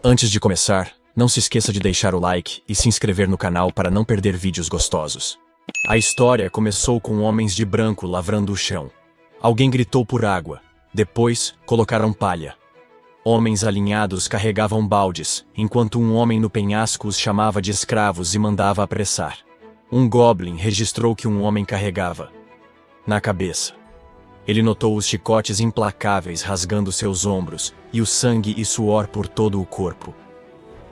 Antes de começar, não se esqueça de deixar o like e se inscrever no canal para não perder vídeos gostosos. A história começou com homens de branco lavrando o chão. Alguém gritou por água. Depois, colocaram palha. Homens alinhados carregavam baldes, enquanto um homem no penhasco os chamava de escravos e mandava apressar. Um goblin registrou que um homem carregava na cabeça. Ele notou os chicotes implacáveis rasgando seus ombros e o sangue e suor por todo o corpo.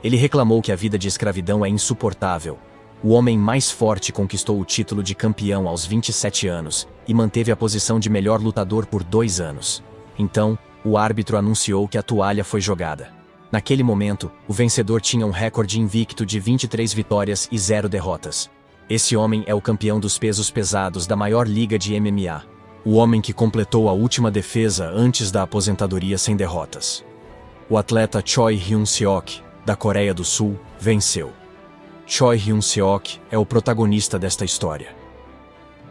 Ele reclamou que a vida de escravidão é insuportável. O homem mais forte conquistou o título de campeão aos 27 anos e manteve a posição de melhor lutador por 2 anos. Então, o árbitro anunciou que a toalha foi jogada. Naquele momento, o vencedor tinha um recorde invicto de 23 vitórias e 0 derrotas. Esse homem é o campeão dos pesos pesados da maior liga de MMA. O homem que completou a última defesa antes da aposentadoria sem derrotas. O atleta Choi Hyun-seok, da Coreia do Sul, venceu. Choi Hyun-seok é o protagonista desta história.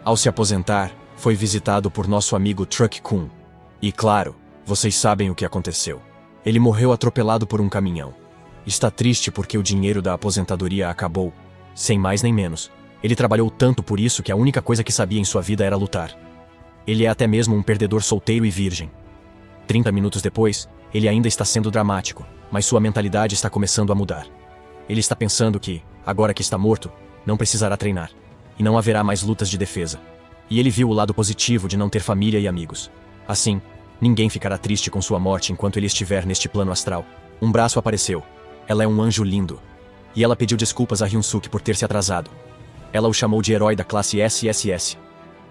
Ao se aposentar, foi visitado por nosso amigo Truck-kun. E claro, vocês sabem o que aconteceu. Ele morreu atropelado por um caminhão. Está triste porque o dinheiro da aposentadoria acabou. Sem mais nem menos. Ele trabalhou tanto por isso que a única coisa que sabia em sua vida era lutar. Ele é até mesmo um perdedor solteiro e virgem. 30 minutos depois, ele ainda está sendo dramático, mas sua mentalidade está começando a mudar. Ele está pensando que, agora que está morto, não precisará treinar. E não haverá mais lutas de defesa. E ele viu o lado positivo de não ter família e amigos. Assim, ninguém ficará triste com sua morte enquanto ele estiver neste plano astral. Um braço apareceu. Ela é um anjo lindo. E ela pediu desculpas a Hyun-suk por ter se atrasado. Ela o chamou de herói da classe SSS.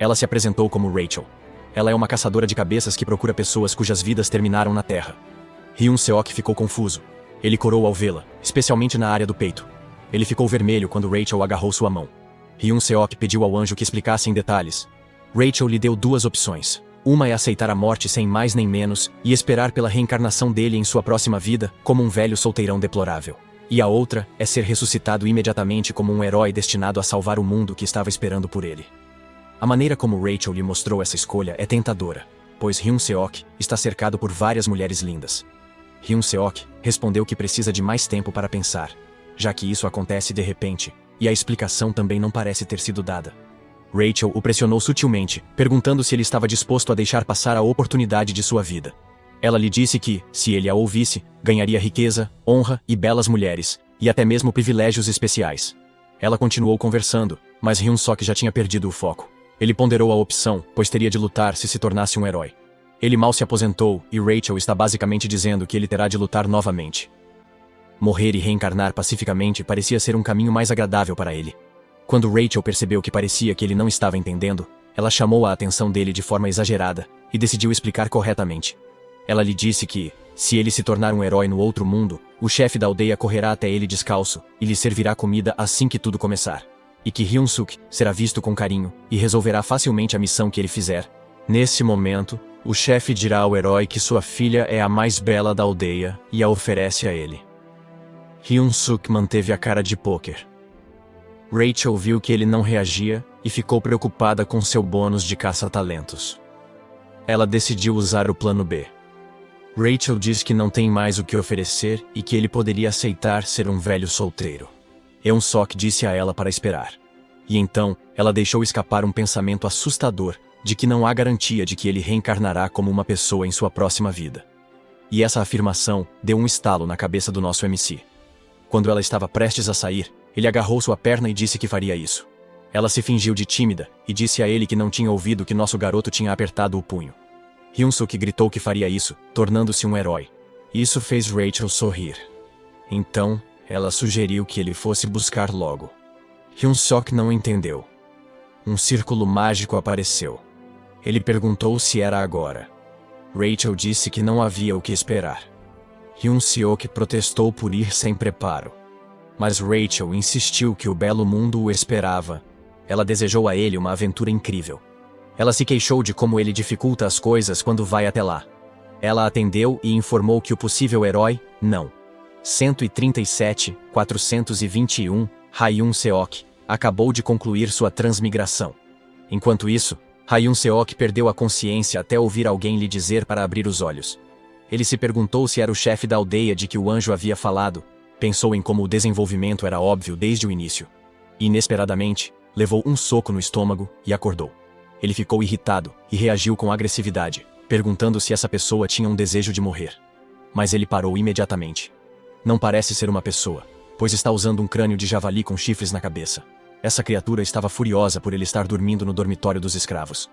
Ela se apresentou como Rachel. Ela é uma caçadora de cabeças que procura pessoas cujas vidas terminaram na Terra. Hyun-seok ficou confuso. Ele corou ao vê-la, especialmente na área do peito. Ele ficou vermelho quando Rachel agarrou sua mão. Hyun-seok pediu ao anjo que explicasse em detalhes. Rachel lhe deu 2 opções. Uma é aceitar a morte sem mais nem menos e esperar pela reencarnação dele em sua próxima vida como um velho solteirão deplorável. E a outra é ser ressuscitado imediatamente como um herói destinado a salvar o mundo que estava esperando por ele. A maneira como Rachel lhe mostrou essa escolha é tentadora, pois Hyun-seok está cercado por várias mulheres lindas. Hyun-seok respondeu que precisa de mais tempo para pensar, já que isso acontece de repente, e a explicação também não parece ter sido dada. Rachel o pressionou sutilmente, perguntando se ele estava disposto a deixar passar a oportunidade de sua vida. Ela lhe disse que, se ele a ouvisse, ganharia riqueza, honra e belas mulheres, e até mesmo privilégios especiais. Ela continuou conversando, mas Hyun-seok já tinha perdido o foco. Ele ponderou a opção, pois teria de lutar se tornasse um herói. Ele mal se aposentou, e Rachel está basicamente dizendo que ele terá de lutar novamente. Morrer e reencarnar pacificamente parecia ser um caminho mais agradável para ele. Quando Rachel percebeu que parecia que ele não estava entendendo, ela chamou a atenção dele de forma exagerada, e decidiu explicar corretamente. Ela lhe disse que, se ele se tornar um herói no outro mundo, o chefe da aldeia correrá até ele descalço, e lhe servirá comida assim que tudo começar. E que Hyun-suk será visto com carinho e resolverá facilmente a missão que ele fizer. Nesse momento, o chefe dirá ao herói que sua filha é a mais bela da aldeia e a oferece a ele. Hyun-suk manteve a cara de pôquer. Rachel viu que ele não reagia e ficou preocupada com seu bônus de caça-talentos. Ela decidiu usar o plano B. Rachel diz que não tem mais o que oferecer e que ele poderia aceitar ser um velho solteiro. Hyun-suk disse a ela para esperar. E então, ela deixou escapar um pensamento assustador de que não há garantia de que ele reencarnará como uma pessoa em sua próxima vida. E essa afirmação deu um estalo na cabeça do nosso MC. Quando ela estava prestes a sair, ele agarrou sua perna e disse que faria isso. Ela se fingiu de tímida e disse a ele que não tinha ouvido que nosso garoto tinha apertado o punho. Hyun-suk gritou que faria isso, tornando-se um herói. Isso fez Rachel sorrir. Então, ela sugeriu que ele fosse buscar logo. Hyun-suk não entendeu. Um círculo mágico apareceu. Ele perguntou se era agora. Rachel disse que não havia o que esperar. Hyun-seok protestou por ir sem preparo. Mas Rachel insistiu que o belo mundo o esperava. Ela desejou a ele uma aventura incrível. Ela se queixou de como ele dificulta as coisas quando vai até lá. Ela atendeu e informou que o possível herói, não. 137-421, Hyun-seok, acabou de concluir sua transmigração. Enquanto isso, Hyun-seok perdeu a consciência até ouvir alguém lhe dizer para abrir os olhos. Ele se perguntou se era o chefe da aldeia de que o anjo havia falado, pensou em como o desenvolvimento era óbvio desde o início. E, inesperadamente, levou um soco no estômago e acordou. Ele ficou irritado e reagiu com agressividade, perguntando se essa pessoa tinha um desejo de morrer. Mas ele parou imediatamente. Não parece ser uma pessoa, pois está usando um crânio de javali com chifres na cabeça. Essa criatura estava furiosa por ele estar dormindo no dormitório dos escravos.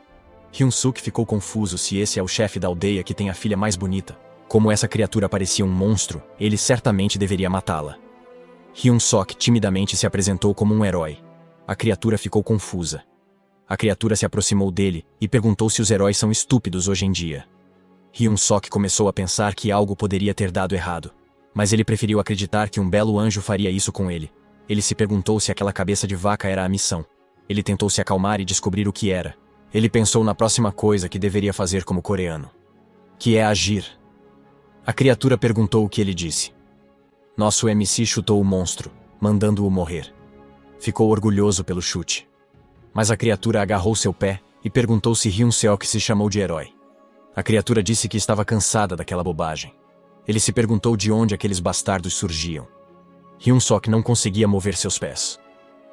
Hyun-suk ficou confuso se esse é o chefe da aldeia que tem a filha mais bonita. Como essa criatura parecia um monstro, ele certamente deveria matá-la. Hyun-sok timidamente se apresentou como um herói. A criatura ficou confusa. A criatura se aproximou dele e perguntou se os heróis são estúpidos hoje em dia. Hyun-sok começou a pensar que algo poderia ter dado errado, mas ele preferiu acreditar que um belo anjo faria isso com ele. Ele se perguntou se aquela cabeça de vaca era a missão. Ele tentou se acalmar e descobrir o que era. Ele pensou na próxima coisa que deveria fazer como coreano, que é agir. A criatura perguntou o que ele disse. Nosso MC chutou o monstro, mandando-o morrer. Ficou orgulhoso pelo chute. Mas a criatura agarrou seu pé e perguntou se Hyun-seok se chamou de herói. A criatura disse que estava cansada daquela bobagem. Ele se perguntou de onde aqueles bastardos surgiam. Hyun-sok não conseguia mover seus pés.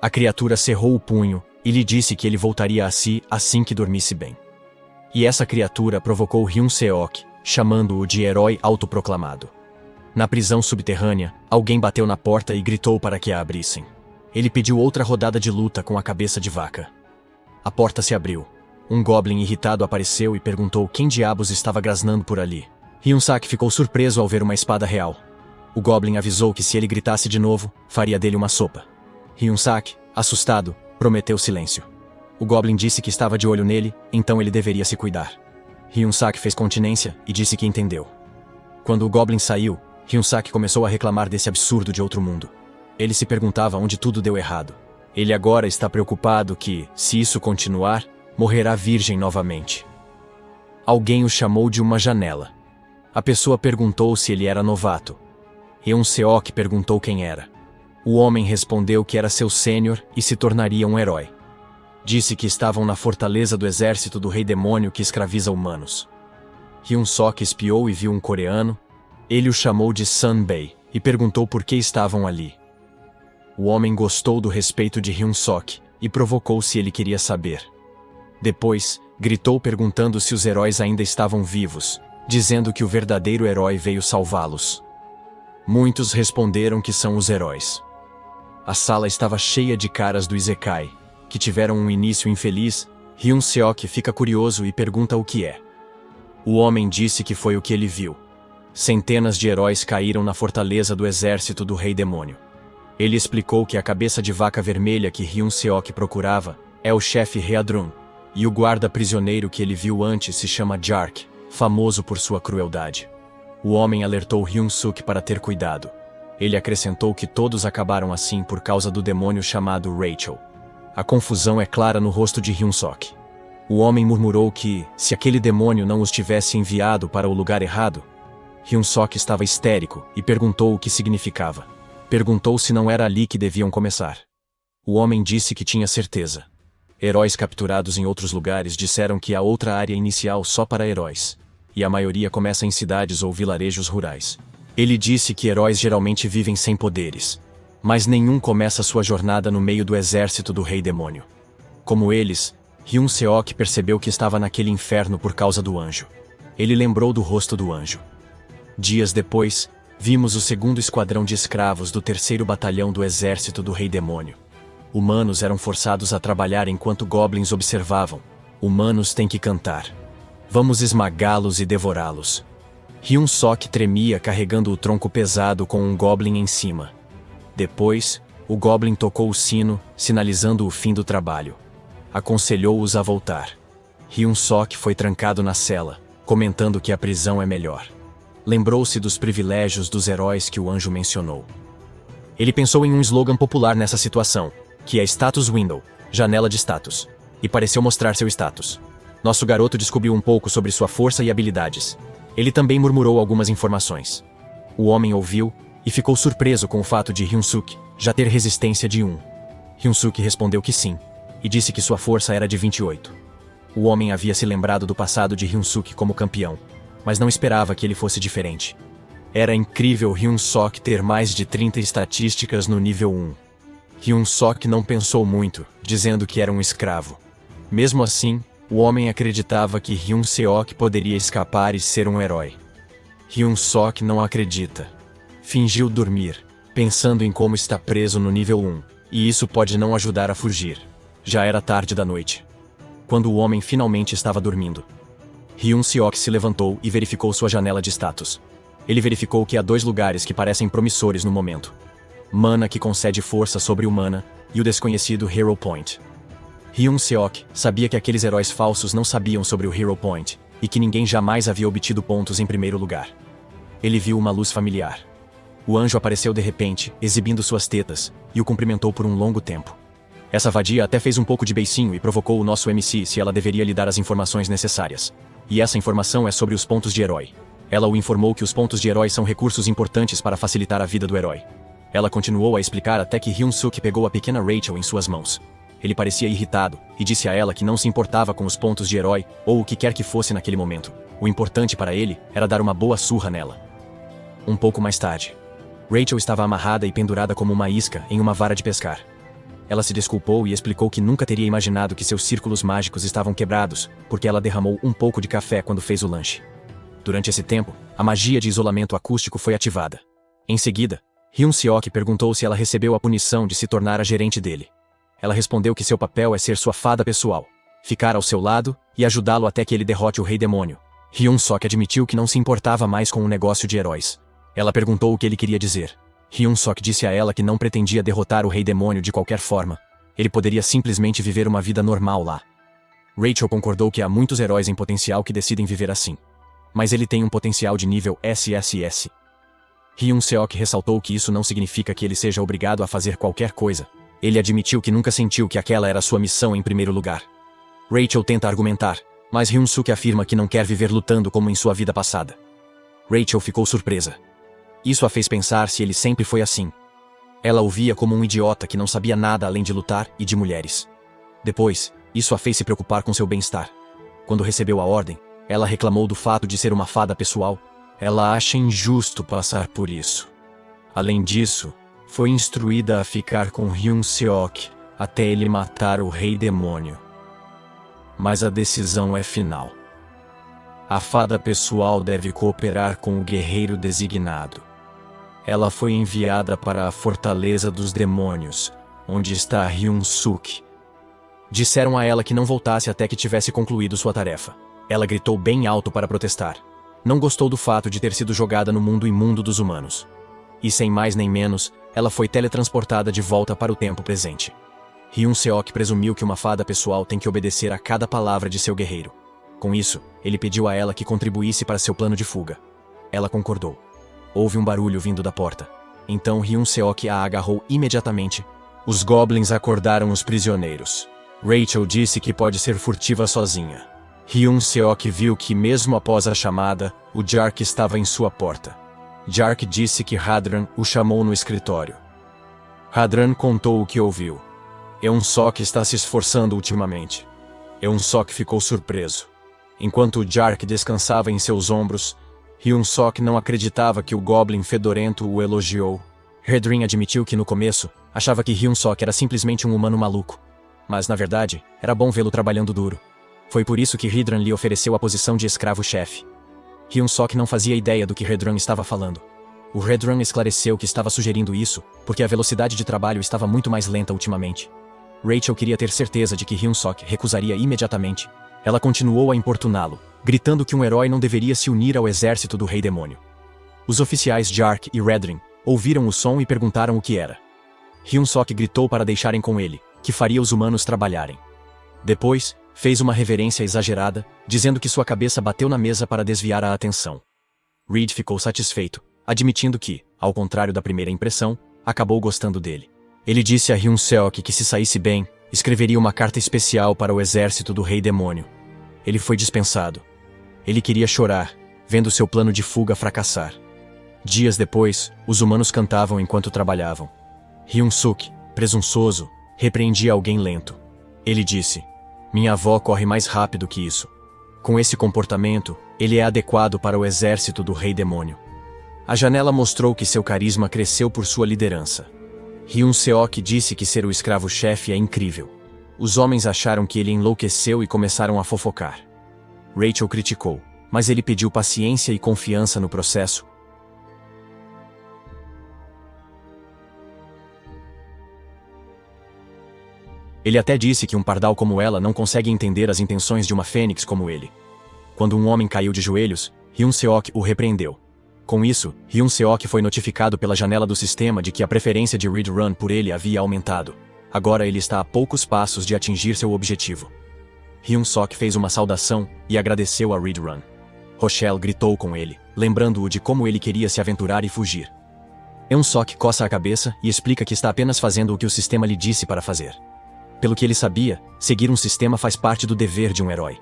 A criatura cerrou o punho e lhe disse que ele voltaria a si assim que dormisse bem. E essa criatura provocou Hyun-seok, chamando-o de herói autoproclamado. Na prisão subterrânea, alguém bateu na porta e gritou para que a abrissem. Ele pediu outra rodada de luta com a cabeça de vaca. A porta se abriu. Um goblin irritado apareceu e perguntou quem diabos estava grasnando por ali. Hyun-sak ficou surpreso ao ver uma espada real. O goblin avisou que se ele gritasse de novo, faria dele uma sopa. Hyun-sak, assustado, prometeu silêncio. O goblin disse que estava de olho nele, então ele deveria se cuidar. Hyun-sak fez continência e disse que entendeu. Quando o goblin saiu, Hyun-sak começou a reclamar desse absurdo de outro mundo. Ele se perguntava onde tudo deu errado. Ele agora está preocupado que, se isso continuar, morrerá virgem novamente. Alguém o chamou de uma janela. A pessoa perguntou se ele era novato. Hyun-seok perguntou quem era. O homem respondeu que era seu sênior e se tornaria um herói. Disse que estavam na fortaleza do exército do rei demônio que escraviza humanos. Hyun-sok espiou e viu um coreano. Ele o chamou de Sun-bae e perguntou por que estavam ali. O homem gostou do respeito de Hyun-sok e provocou se ele queria saber. Depois, gritou perguntando se os heróis ainda estavam vivos, dizendo que o verdadeiro herói veio salvá-los. Muitos responderam que são os heróis. A sala estava cheia de caras do Isekai, que tiveram um início infeliz. Hyun-seok fica curioso e pergunta o que é. O homem disse que foi o que ele viu. Centenas de heróis caíram na fortaleza do exército do rei demônio. Ele explicou que a cabeça de vaca vermelha que Hyun-seok procurava é o chefe Headrun, e o guarda prisioneiro que ele viu antes se chama Jark, famoso por sua crueldade. O homem alertou Hyun-suk para ter cuidado. Ele acrescentou que todos acabaram assim por causa do demônio chamado Rachel. A confusão é clara no rosto de Hyun-sok. O homem murmurou que, se aquele demônio não os tivesse enviado para o lugar errado, Hyun-sok estava histérico e perguntou o que significava. Perguntou se não era ali que deviam começar. O homem disse que tinha certeza. Heróis capturados em outros lugares disseram que há outra área inicial só para heróis, e a maioria começa em cidades ou vilarejos rurais. Ele disse que heróis geralmente vivem sem poderes, mas nenhum começa sua jornada no meio do exército do rei demônio. Como eles, Hyun-seok percebeu que estava naquele inferno por causa do anjo. Ele lembrou do rosto do anjo. Dias depois, vimos o segundo esquadrão de escravos do 3º batalhão do exército do rei demônio. Humanos eram forçados a trabalhar enquanto goblins observavam. Humanos têm que cantar. Vamos esmagá-los e devorá-los. Hyun-sok tremia carregando o tronco pesado com um goblin em cima. Depois, o goblin tocou o sino, sinalizando o fim do trabalho. Aconselhou-os a voltar. Hyun-sok foi trancado na cela, comentando que a prisão é melhor. Lembrou-se dos privilégios dos heróis que o anjo mencionou. Ele pensou em um slogan popular nessa situação, que é Status Window, janela de status, e pareceu mostrar seu status. Nosso garoto descobriu um pouco sobre sua força e habilidades. Ele também murmurou algumas informações. O homem ouviu e ficou surpreso com o fato de Hyun-suk já ter resistência de 1. Hyun-suk respondeu que sim, e disse que sua força era de 28. O homem havia se lembrado do passado de Hyun-suk como campeão. mas não esperava que ele fosse diferente. Era incrível Hyun-sok ter mais de 30 estatísticas no nível 1. Hyun-sok não pensou muito, dizendo que era um escravo. Mesmo assim, o homem acreditava que Hyun-seok poderia escapar e ser um herói. Hyun-sok não acredita. Fingiu dormir, pensando em como está preso no nível 1, e isso pode não ajudar a fugir. Já era tarde da noite, quando o homem finalmente estava dormindo. Hyun-seok se levantou e verificou sua janela de status. Ele verificou que há 2 lugares que parecem promissores no momento. Mana, que concede força sobre-humana, e o desconhecido Hero Point. Hyun-seok sabia que aqueles heróis falsos não sabiam sobre o Hero Point, e que ninguém jamais havia obtido pontos em primeiro lugar. Ele viu uma luz familiar. O anjo apareceu de repente, exibindo suas tetas, e o cumprimentou por um longo tempo. Essa vadia até fez um pouco de beicinho e provocou o nosso MC se ela deveria lhe dar as informações necessárias. E essa informação é sobre os pontos de herói. Ela o informou que os pontos de herói são recursos importantes para facilitar a vida do herói. Ela continuou a explicar até que Hyun-suk pegou a pequena Rachel em suas mãos. Ele parecia irritado, e disse a ela que não se importava com os pontos de herói, ou o que quer que fosse naquele momento. O importante para ele era dar uma boa surra nela. Um pouco mais tarde, Rachel estava amarrada e pendurada como uma isca em uma vara de pescar. Ela se desculpou e explicou que nunca teria imaginado que seus círculos mágicos estavam quebrados, porque ela derramou um pouco de café quando fez o lanche. Durante esse tempo, a magia de isolamento acústico foi ativada. Em seguida, Hyun-seok perguntou se ela recebeu a punição de se tornar a gerente dele. Ela respondeu que seu papel é ser sua fada pessoal, ficar ao seu lado e ajudá-lo até que ele derrote o Rei Demônio. Hyun-seok admitiu que não se importava mais com o negócio de heróis. Ela perguntou o que ele queria dizer. Hyun-seok disse a ela que não pretendia derrotar o Rei Demônio de qualquer forma. Ele poderia simplesmente viver uma vida normal lá. Rachel concordou que há muitos heróis em potencial que decidem viver assim. Mas ele tem um potencial de nível SSS. Hyun-seok ressaltou que isso não significa que ele seja obrigado a fazer qualquer coisa. Ele admitiu que nunca sentiu que aquela era sua missão em primeiro lugar. Rachel tenta argumentar, mas Hyun-suk afirma que não quer viver lutando como em sua vida passada. Rachel ficou surpresa. Isso a fez pensar se ele sempre foi assim. Ela o via como um idiota que não sabia nada além de lutar e de mulheres. Depois, isso a fez se preocupar com seu bem-estar. Quando recebeu a ordem, ela reclamou do fato de ser uma fada pessoal. Ela acha injusto passar por isso. Além disso, foi instruída a ficar com Hyun-seok até ele matar o Rei Demônio. Mas a decisão é final. A fada pessoal deve cooperar com o guerreiro designado. Ela foi enviada para a Fortaleza dos Demônios, onde está Hyun-suk. Disseram a ela que não voltasse até que tivesse concluído sua tarefa. Ela gritou bem alto para protestar. Não gostou do fato de ter sido jogada no mundo imundo dos humanos. E sem mais nem menos, ela foi teletransportada de volta para o tempo presente. Hyun-seok presumiu que uma fada pessoal tem que obedecer a cada palavra de seu guerreiro. Com isso, ele pediu a ela que contribuísse para seu plano de fuga. Ela concordou. Houve um barulho vindo da porta. Então Hyun-seok a agarrou imediatamente. Os goblins acordaram os prisioneiros. Rachel disse que pode ser furtiva sozinha. Hyun-seok viu que mesmo após a chamada, o Jark estava em sua porta. Jark disse que Hadran o chamou no escritório. Hadran contou o que ouviu. Eun-sok está se esforçando ultimamente. Eun-sok ficou surpreso. Enquanto o Jark descansava em seus ombros, Hyun-sok não acreditava que o Goblin fedorento o elogiou. Hedrin admitiu que no começo, achava que Hyun-sok era simplesmente um humano maluco. Mas na verdade, era bom vê-lo trabalhando duro. Foi por isso que Hedran lhe ofereceu a posição de escravo-chefe. Hyun-sok não fazia ideia do que Hedran estava falando. O Hedran esclareceu que estava sugerindo isso, porque a velocidade de trabalho estava muito mais lenta ultimamente. Rachel queria ter certeza de que Hyun-sok recusaria imediatamente. Ela continuou a importuná-lo, gritando que um herói não deveria se unir ao exército do Rei Demônio. Os oficiais Jark e Redrin ouviram o som e perguntaram o que era. Hyun-sok gritou para deixarem com ele, que faria os humanos trabalharem. Depois, fez uma reverência exagerada, dizendo que sua cabeça bateu na mesa para desviar a atenção. Reed ficou satisfeito, admitindo que, ao contrário da primeira impressão, acabou gostando dele. Ele disse a Hyun-seok que se saísse bem, escreveria uma carta especial para o exército do Rei Demônio. Ele foi dispensado. Ele queria chorar, vendo seu plano de fuga fracassar. Dias depois, os humanos cantavam enquanto trabalhavam. Hyun-suk, presunçoso, repreendia alguém lento. Ele disse: "Minha avó corre mais rápido que isso." Com esse comportamento, ele é adequado para o exército do Rei Demônio. A janela mostrou que seu carisma cresceu por sua liderança. Hyun-seok disse que ser o escravo-chefe é incrível. Os homens acharam que ele enlouqueceu e começaram a fofocar. Rachel criticou, mas ele pediu paciência e confiança no processo. Ele até disse que um pardal como ela não consegue entender as intenções de uma fênix como ele. Quando um homem caiu de joelhos, Hyun-seok o repreendeu. Com isso, Hyun-seok foi notificado pela janela do sistema de que a preferência de Reed Run por ele havia aumentado. Agora ele está a poucos passos de atingir seu objetivo. Hyun-seok fez uma saudação e agradeceu a Reed Run. Rochelle gritou com ele, lembrando-o de como ele queria se aventurar e fugir. Hyun-seok coça a cabeça e explica que está apenas fazendo o que o sistema lhe disse para fazer. Pelo que ele sabia, seguir um sistema faz parte do dever de um herói.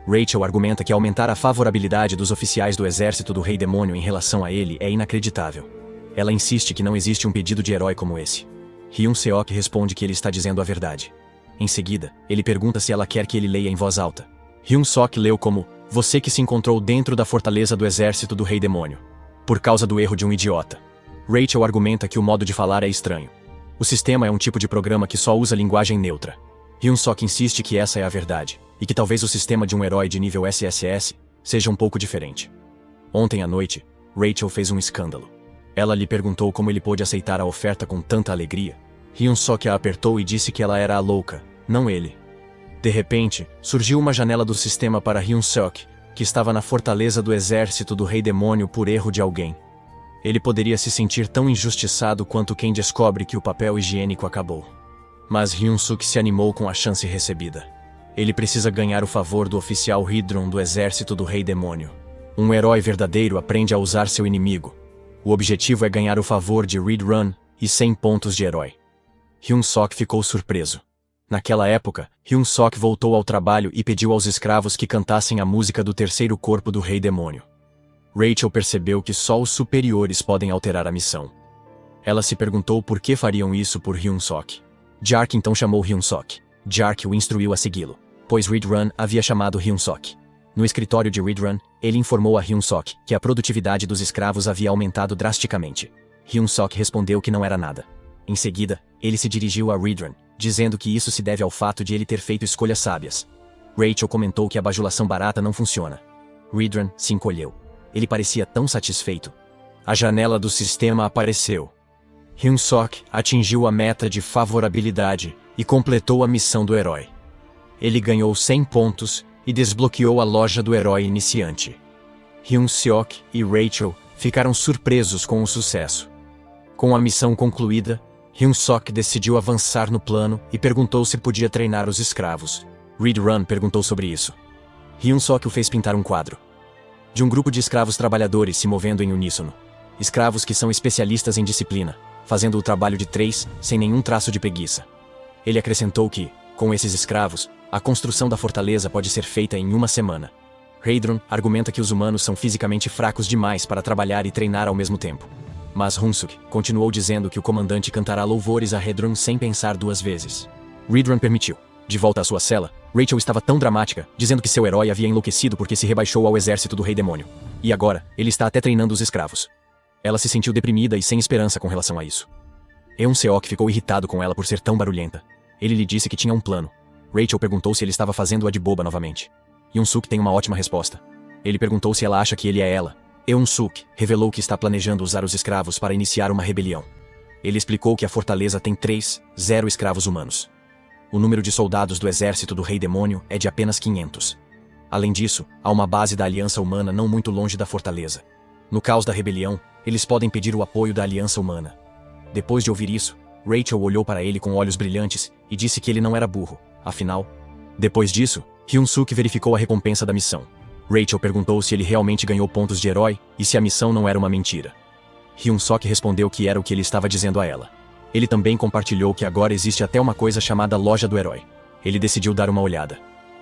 Rachel argumenta que aumentar a favorabilidade dos oficiais do exército do Rei Demônio em relação a ele é inacreditável. Ela insiste que não existe um pedido de herói como esse. Hyun-seok responde que ele está dizendo a verdade. Em seguida, ele pergunta se ela quer que ele leia em voz alta. Hyun-seok leu como: "Você que se encontrou dentro da fortaleza do exército do Rei Demônio. Por causa do erro de um idiota." Rachel argumenta que o modo de falar é estranho. O sistema é um tipo de programa que só usa linguagem neutra. Hyun-seok insiste que essa é a verdade, e que talvez o sistema de um herói de nível SSS seja um pouco diferente. Ontem à noite, Rachel fez um escândalo. Ela lhe perguntou como ele pôde aceitar a oferta com tanta alegria. Hyun-seok a apertou e disse que ela era a louca, não ele. De repente, surgiu uma janela do sistema para Hyun-seok, que estava na fortaleza do exército do Rei Demônio por erro de alguém. Ele poderia se sentir tão injustiçado quanto quem descobre que o papel higiênico acabou. Mas Hyun-seok se animou com a chance recebida. Ele precisa ganhar o favor do oficial Hydron do exército do Rei Demônio. Um herói verdadeiro aprende a usar seu inimigo. O objetivo é ganhar o favor de Reed Run e 100 pontos de herói. Hyun-seok ficou surpreso. Naquela época, Hyun-seok voltou ao trabalho e pediu aos escravos que cantassem a música do terceiro corpo do Rei Demônio. Rachel percebeu que só os superiores podem alterar a missão. Ela se perguntou por que fariam isso por Hyun-seok. Jark então chamou Hyun-seok. Jark o instruiu a segui-lo, pois Reed Run havia chamado Hyun-seok. No escritório de Reed Run, ele informou a Hyun-seok que a produtividade dos escravos havia aumentado drasticamente. Hyun-seok respondeu que não era nada. Em seguida, ele se dirigiu a Reed Run, dizendo que isso se deve ao fato de ele ter feito escolhas sábias. Rachel comentou que a bajulação barata não funciona. Reed Run se encolheu. Ele parecia tão satisfeito. A janela do sistema apareceu. Hyun-seok atingiu a meta de favorabilidade e completou a missão do herói. Ele ganhou 100 pontos e desbloqueou a loja do herói iniciante. Hyun-seok e Rachel ficaram surpresos com o sucesso. Com a missão concluída, Hyun-seok decidiu avançar no plano e perguntou se podia treinar os escravos. Reed Run perguntou sobre isso. Hyun-seok o fez pintar um quadro de um grupo de escravos trabalhadores se movendo em uníssono. Escravos que são especialistas em disciplina, fazendo o trabalho de 3, sem nenhum traço de preguiça. Ele acrescentou que, com esses escravos, a construção da fortaleza pode ser feita em uma semana. Heidrun argumenta que os humanos são fisicamente fracos demais para trabalhar e treinar ao mesmo tempo. Mas Hyun-seok continuou dizendo que o comandante cantará louvores a Heidrun sem pensar duas vezes. Heidrun permitiu. De volta à sua cela, Rachel estava tão dramática, dizendo que seu herói havia enlouquecido porque se rebaixou ao exército do Rei Demônio. E agora, ele está até treinando os escravos. Ela se sentiu deprimida e sem esperança com relação a isso. Hyun-seok ficou irritado com ela por ser tão barulhenta. Ele lhe disse que tinha um plano. Rachel perguntou se ele estava fazendo-a de boba novamente. Hyun-seok tem uma ótima resposta. Ele perguntou se ela acha que ele é ela. Hyun-seok revelou que está planejando usar os escravos para iniciar uma rebelião. Ele explicou que a fortaleza tem 0 escravos humanos. O número de soldados do exército do Rei Demônio é de apenas 500. Além disso, há uma base da Aliança Humana não muito longe da fortaleza. No caos da rebelião, eles podem pedir o apoio da Aliança Humana. Depois de ouvir isso, Rachel olhou para ele com olhos brilhantes e disse que ele não era burro, afinal. Depois disso, Hyun-seok verificou a recompensa da missão. Rachel perguntou se ele realmente ganhou pontos de herói e se a missão não era uma mentira. Hyun-seok respondeu que era o que ele estava dizendo a ela. Ele também compartilhou que agora existe até uma coisa chamada Loja do Herói. Ele decidiu dar uma olhada.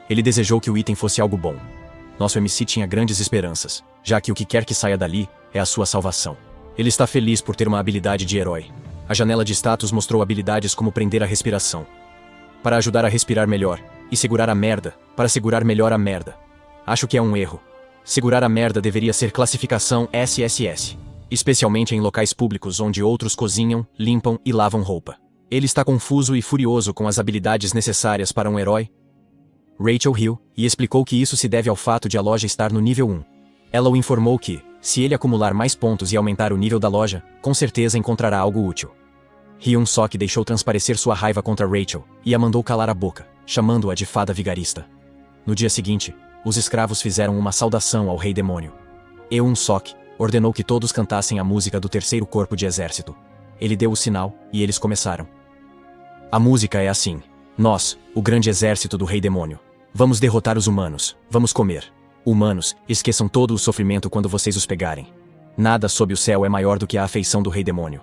Ele desejou que o item fosse algo bom. Nosso MC tinha grandes esperanças, já que o que quer que saia dali é a sua salvação. Ele está feliz por ter uma habilidade de herói. A janela de status mostrou habilidades como prender a respiração, para ajudar a respirar melhor, e segurar a merda, para segurar melhor a merda. Acho que é um erro. Segurar a merda deveria ser classificação SSS. Especialmente em locais públicos onde outros cozinham, limpam e lavam roupa. Ele está confuso e furioso com as habilidades necessárias para um herói. Rachel riu e explicou que isso se deve ao fato de a loja estar no nível 1. Ela o informou que, se ele acumular mais pontos e aumentar o nível da loja, com certeza encontrará algo útil. Hyun-sok deixou transparecer sua raiva contra Rachel e a mandou calar a boca, chamando-a de fada vigarista. No dia seguinte, os escravos fizeram uma saudação ao Rei Demônio. Eun-sok ordenou que todos cantassem a música do terceiro corpo de exército. Ele deu o sinal e eles começaram. A música é assim: nós, o grande exército do Rei Demônio, vamos derrotar os humanos, vamos comer. Humanos, esqueçam todo o sofrimento quando vocês os pegarem. Nada sob o céu é maior do que a afeição do Rei Demônio.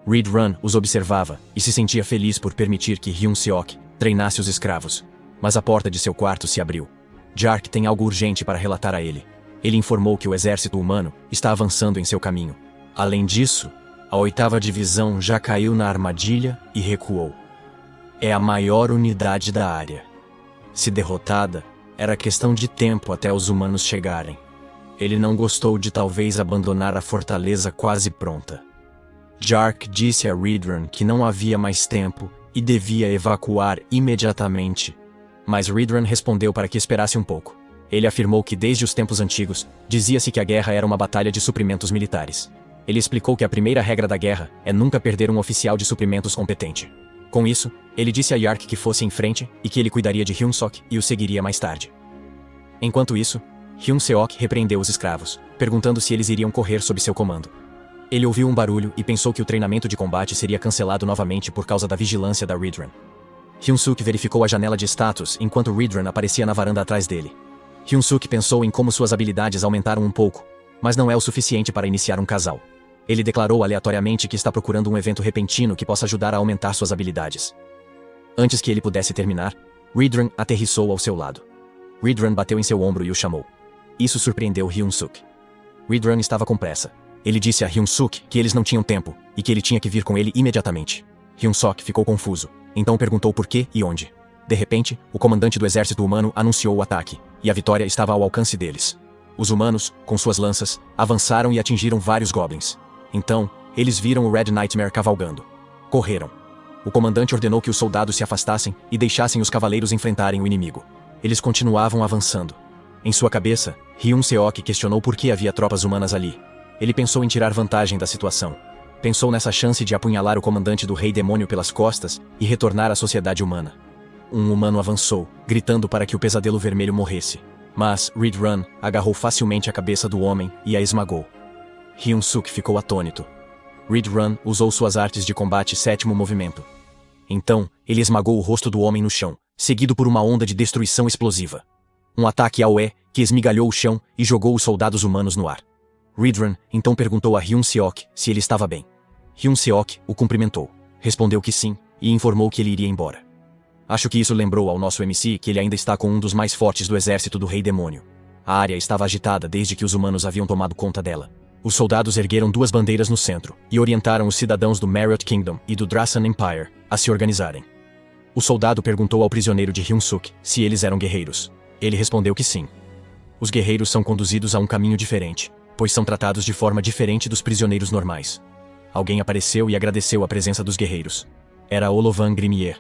Reed Run os observava e se sentia feliz por permitir que Hyun-seok treinasse os escravos. Mas a porta de seu quarto se abriu. Jark tem algo urgente para relatar a ele. Ele informou que o exército humano está avançando em seu caminho. Além disso, a 8ª divisão já caiu na armadilha e recuou. É a maior unidade da área. Se derrotada, era questão de tempo até os humanos chegarem. Ele não gostou de talvez abandonar a fortaleza quase pronta. Jark disse a Reedrun que não havia mais tempo e devia evacuar imediatamente. Mas Reedrun respondeu para que esperasse um pouco. Ele afirmou que desde os tempos antigos, dizia-se que a guerra era uma batalha de suprimentos militares. Ele explicou que a primeira regra da guerra é nunca perder um oficial de suprimentos competente. Com isso, ele disse a Yark que fosse em frente e que ele cuidaria de Hyun-sok e o seguiria mais tarde. Enquanto isso, Hyun-seok repreendeu os escravos, perguntando se eles iriam correr sob seu comando. Ele ouviu um barulho e pensou que o treinamento de combate seria cancelado novamente por causa da vigilância da Reedrun. Hyun-suk verificou a janela de status enquanto Reedrun aparecia na varanda atrás dele. Hyun-suk pensou em como suas habilidades aumentaram um pouco, mas não é o suficiente para iniciar um casal. Ele declarou aleatoriamente que está procurando um evento repentino que possa ajudar a aumentar suas habilidades. Antes que ele pudesse terminar, Reedrun aterrissou ao seu lado. Reedrun bateu em seu ombro e o chamou. Isso surpreendeu Hyun-suk. Reedrun estava com pressa. Ele disse a Hyun-suk que eles não tinham tempo e que ele tinha que vir com ele imediatamente. Hyun-suk ficou confuso, então perguntou por quê e onde. De repente, o comandante do exército humano anunciou o ataque, e a vitória estava ao alcance deles. Os humanos, com suas lanças, avançaram e atingiram vários goblins. Então, eles viram o Red Nightmare cavalgando. Correram. O comandante ordenou que os soldados se afastassem e deixassem os cavaleiros enfrentarem o inimigo. Eles continuavam avançando. Em sua cabeça, Hyun-seok questionou por que havia tropas humanas ali. Ele pensou em tirar vantagem da situação. Pensou nessa chance de apunhalar o comandante do Rei Demônio pelas costas e retornar à sociedade humana. Um humano avançou, gritando para que o pesadelo vermelho morresse. Mas Reedrun agarrou facilmente a cabeça do homem e a esmagou. Hyun-suk ficou atônito. Reedrun usou suas artes de combate 7º movimento. Então, ele esmagou o rosto do homem no chão, seguido por uma onda de destruição explosiva. Um ataque AOE que esmigalhou o chão e jogou os soldados humanos no ar. Reedrun então perguntou a Hyun-seok se ele estava bem. Hyun-seok o cumprimentou, respondeu que sim e informou que ele iria embora. Acho que isso lembrou ao nosso MC que ele ainda está com um dos mais fortes do exército do Rei Demônio. A área estava agitada desde que os humanos haviam tomado conta dela. Os soldados ergueram 2 bandeiras no centro e orientaram os cidadãos do Marriott Kingdom e do Drasan Empire a se organizarem. O soldado perguntou ao prisioneiro de Hyun-suk se eles eram guerreiros. Ele respondeu que sim. Os guerreiros são conduzidos a um caminho diferente, pois são tratados de forma diferente dos prisioneiros normais. Alguém apareceu e agradeceu a presença dos guerreiros. Era Olovan Grimier.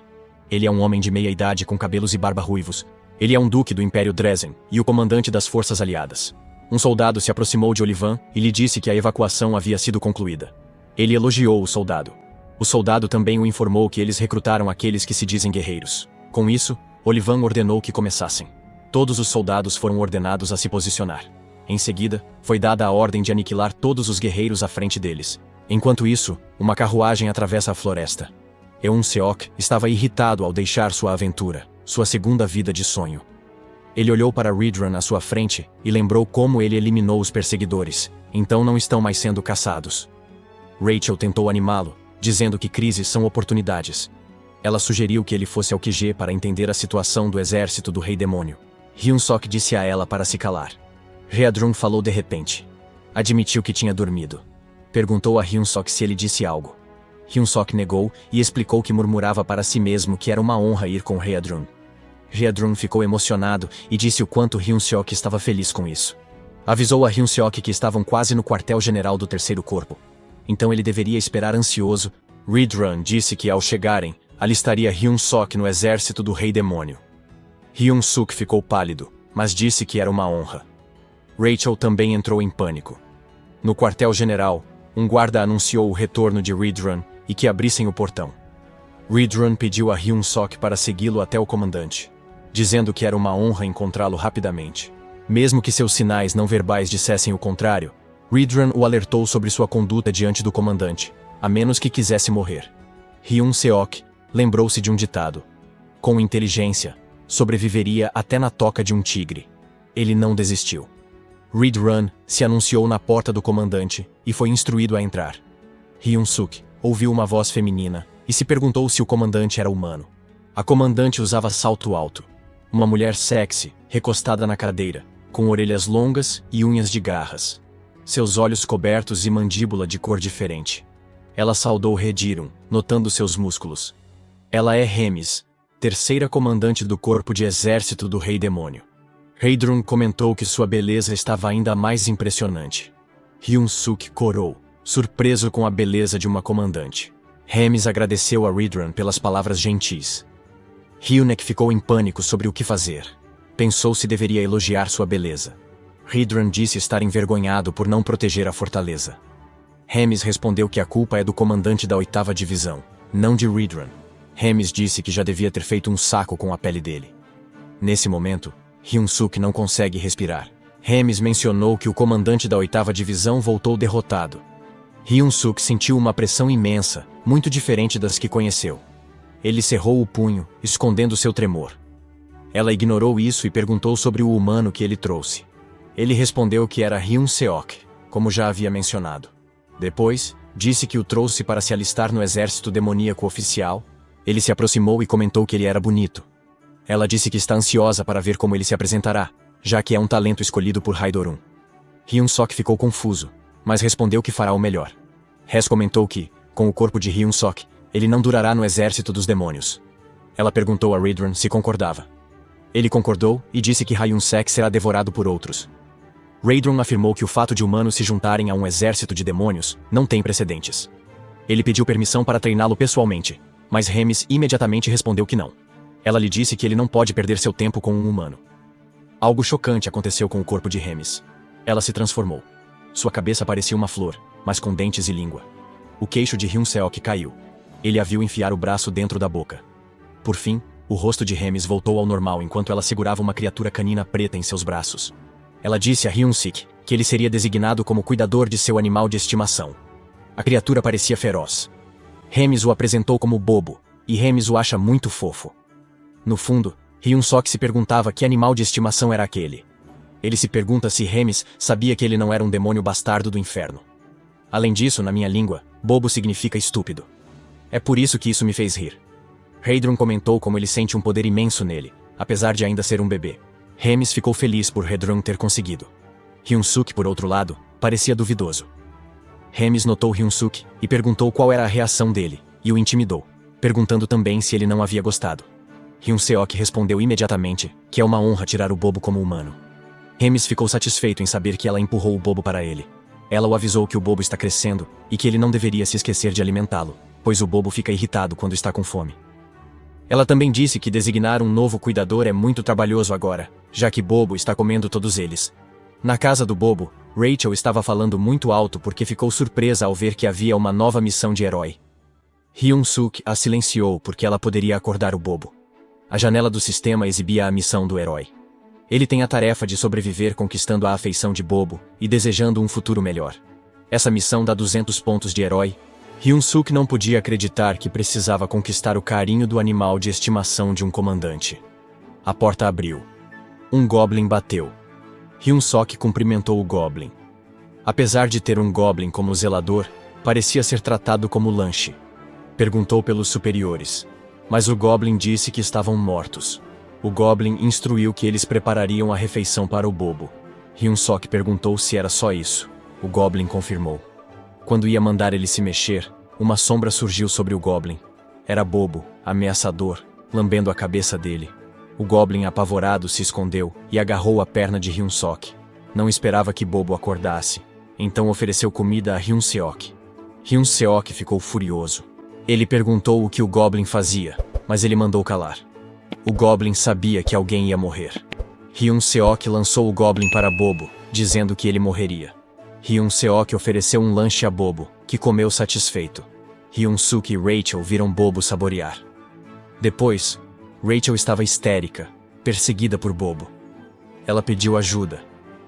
Ele é um homem de meia idade com cabelos e barba ruivos. Ele é um duque do Império Dresden e o comandante das forças aliadas. Um soldado se aproximou de Olivan e lhe disse que a evacuação havia sido concluída. Ele elogiou o soldado. O soldado também o informou que eles recrutaram aqueles que se dizem guerreiros. Com isso, Olivan ordenou que começassem. Todos os soldados foram ordenados a se posicionar. Em seguida, foi dada a ordem de aniquilar todos os guerreiros à frente deles. Enquanto isso, uma carruagem atravessa a floresta. Eun-seok estava irritado ao deixar sua aventura, sua segunda vida de sonho. Ele olhou para Reedrun à sua frente e lembrou como ele eliminou os perseguidores, então não estão mais sendo caçados. Rachel tentou animá-lo, dizendo que crises são oportunidades. Ela sugeriu que ele fosse ao QG para entender a situação do exército do Rei Demônio. Hyun-sok disse a ela para se calar. Reedrun falou de repente. Admitiu que tinha dormido. Perguntou a Hyun-sok se ele disse algo. Hyun-sok negou e explicou que murmurava para si mesmo que era uma honra ir com Reedrun. Hyun ficou emocionado e disse o quanto Hyun-seok estava feliz com isso. Avisou a Hyun-seok que estavam quase no quartel-general do terceiro corpo. Então ele deveria esperar ansioso. Hyun disse que ao chegarem, alistaria Hyun-seok no exército do Rei Demônio. Hyun-suk ficou pálido, mas disse que era uma honra. Rachel também entrou em pânico. No quartel-general, um guarda anunciou o retorno de Hyun e que abrissem o portão. Hyun pediu a Hyun-seok para segui-lo até o comandante, dizendo que era uma honra encontrá-lo rapidamente. Mesmo que seus sinais não verbais dissessem o contrário, Hyun o alertou sobre sua conduta diante do comandante, a menos que quisesse morrer. Hyun-seok lembrou-se de um ditado: com inteligência, sobreviveria até na toca de um tigre. Ele não desistiu. Hyun se anunciou na porta do comandante e foi instruído a entrar. Hyun-suk ouviu uma voz feminina e se perguntou se o comandante era humano. A comandante usava salto alto. Uma mulher sexy, recostada na cadeira, com orelhas longas e unhas de garras. Seus olhos cobertos e mandíbula de cor diferente. Ela saudou Redyrun, notando seus músculos. Ela é Hemis, terceira comandante do corpo de exército do Rei Demônio. Redyrun comentou que sua beleza estava ainda mais impressionante. Hyun-suk corou, surpreso com a beleza de uma comandante. Hemis agradeceu a Redyrun pelas palavras gentis. Hyunek ficou em pânico sobre o que fazer. Pensou se deveria elogiar sua beleza. Redyrun disse estar envergonhado por não proteger a fortaleza. Hemis respondeu que a culpa é do comandante da 8ª divisão, não de Redyrun. Hemis disse que já devia ter feito um saco com a pele dele. Nesse momento, Hyun-suk não consegue respirar. Hemis mencionou que o comandante da 8ª divisão voltou derrotado. Hyun-suk sentiu uma pressão imensa, muito diferente das que conheceu. Ele cerrou o punho, escondendo seu tremor. Ela ignorou isso e perguntou sobre o humano que ele trouxe. Ele respondeu que era Hyun-seok, como já havia mencionado. Depois, disse que o trouxe para se alistar no exército demoníaco oficial. Ele se aproximou e comentou que ele era bonito. Ela disse que está ansiosa para ver como ele se apresentará, já que é um talento escolhido por Haidorun. Hyun-seok ficou confuso, mas respondeu que fará o melhor. Hes comentou que, com o corpo de Hyun-seok, ele não durará no exército dos demônios. Ela perguntou a Redyrun se concordava. Ele concordou e disse que Hyun-seok será devorado por outros. Redyrun afirmou que o fato de humanos se juntarem a um exército de demônios não tem precedentes. Ele pediu permissão para treiná-lo pessoalmente, mas Hemis imediatamente respondeu que não. Ela lhe disse que ele não pode perder seu tempo com um humano. Algo chocante aconteceu com o corpo de Hemis. Ela se transformou. Sua cabeça parecia uma flor, mas com dentes e língua. O queixo de Hyun-seok caiu. Ele a viu enfiar o braço dentro da boca. Por fim, o rosto de Hemis voltou ao normal enquanto ela segurava uma criatura canina preta em seus braços. Ela disse a Hyun-sik que ele seria designado como cuidador de seu animal de estimação. A criatura parecia feroz. Hemis o apresentou como bobo, e Hemis o acha muito fofo. No fundo, Hyun-seok se perguntava que animal de estimação era aquele. Ele se pergunta se Hemis sabia que ele não era um demônio bastardo do inferno. Além disso, na minha língua, bobo significa estúpido. É por isso que isso me fez rir. Redyrun comentou como ele sente um poder imenso nele, apesar de ainda ser um bebê. Hemis ficou feliz por Redyrun ter conseguido. Hyun-suk, por outro lado, parecia duvidoso. Hemis notou Hyun-suk e perguntou qual era a reação dele, e o intimidou, perguntando também se ele não havia gostado. Hyun-seok respondeu imediatamente que é uma honra tirar o bobo como humano. Hemis ficou satisfeito em saber que ela empurrou o bobo para ele. Ela o avisou que o bobo está crescendo e que ele não deveria se esquecer de alimentá-lo, pois o bobo fica irritado quando está com fome. Ela também disse que designar um novo cuidador é muito trabalhoso agora, já que Bobo está comendo todos eles. Na casa do Bobo, Rachel estava falando muito alto porque ficou surpresa ao ver que havia uma nova missão de herói. Hyun-suk a silenciou porque ela poderia acordar o Bobo. A janela do sistema exibia a missão do herói. Ele tem a tarefa de sobreviver conquistando a afeição de Bobo e desejando um futuro melhor. Essa missão dá 200 pontos de herói. Hyun-suk não podia acreditar que precisava conquistar o carinho do animal de estimação de um comandante. A porta abriu. Um goblin bateu. Hyun-suk cumprimentou o goblin. Apesar de ter um goblin como zelador, parecia ser tratado como lanche. Perguntou pelos superiores, mas o goblin disse que estavam mortos. O goblin instruiu que eles preparariam a refeição para o Bobo. Hyun-suk perguntou se era só isso. O goblin confirmou. Quando ia mandar ele se mexer, uma sombra surgiu sobre o goblin. Era Bobo, ameaçador, lambendo a cabeça dele. O Goblin apavorado se escondeu e agarrou a perna de Hyun-Sok. Não esperava que Bobo acordasse, então ofereceu comida a Hyun-Seok. Hyun-Seok ficou furioso. Ele perguntou o que o Goblin fazia, mas ele mandou calar. O Goblin sabia que alguém ia morrer. Hyun-Seok lançou o Goblin para Bobo, dizendo que ele morreria. Hyun-Seok ofereceu um lanche a Bobo, que comeu satisfeito. Hyun-Suk e Rachel viram Bobo saborear. Depois, Rachel estava histérica, perseguida por Bobo. Ela pediu ajuda,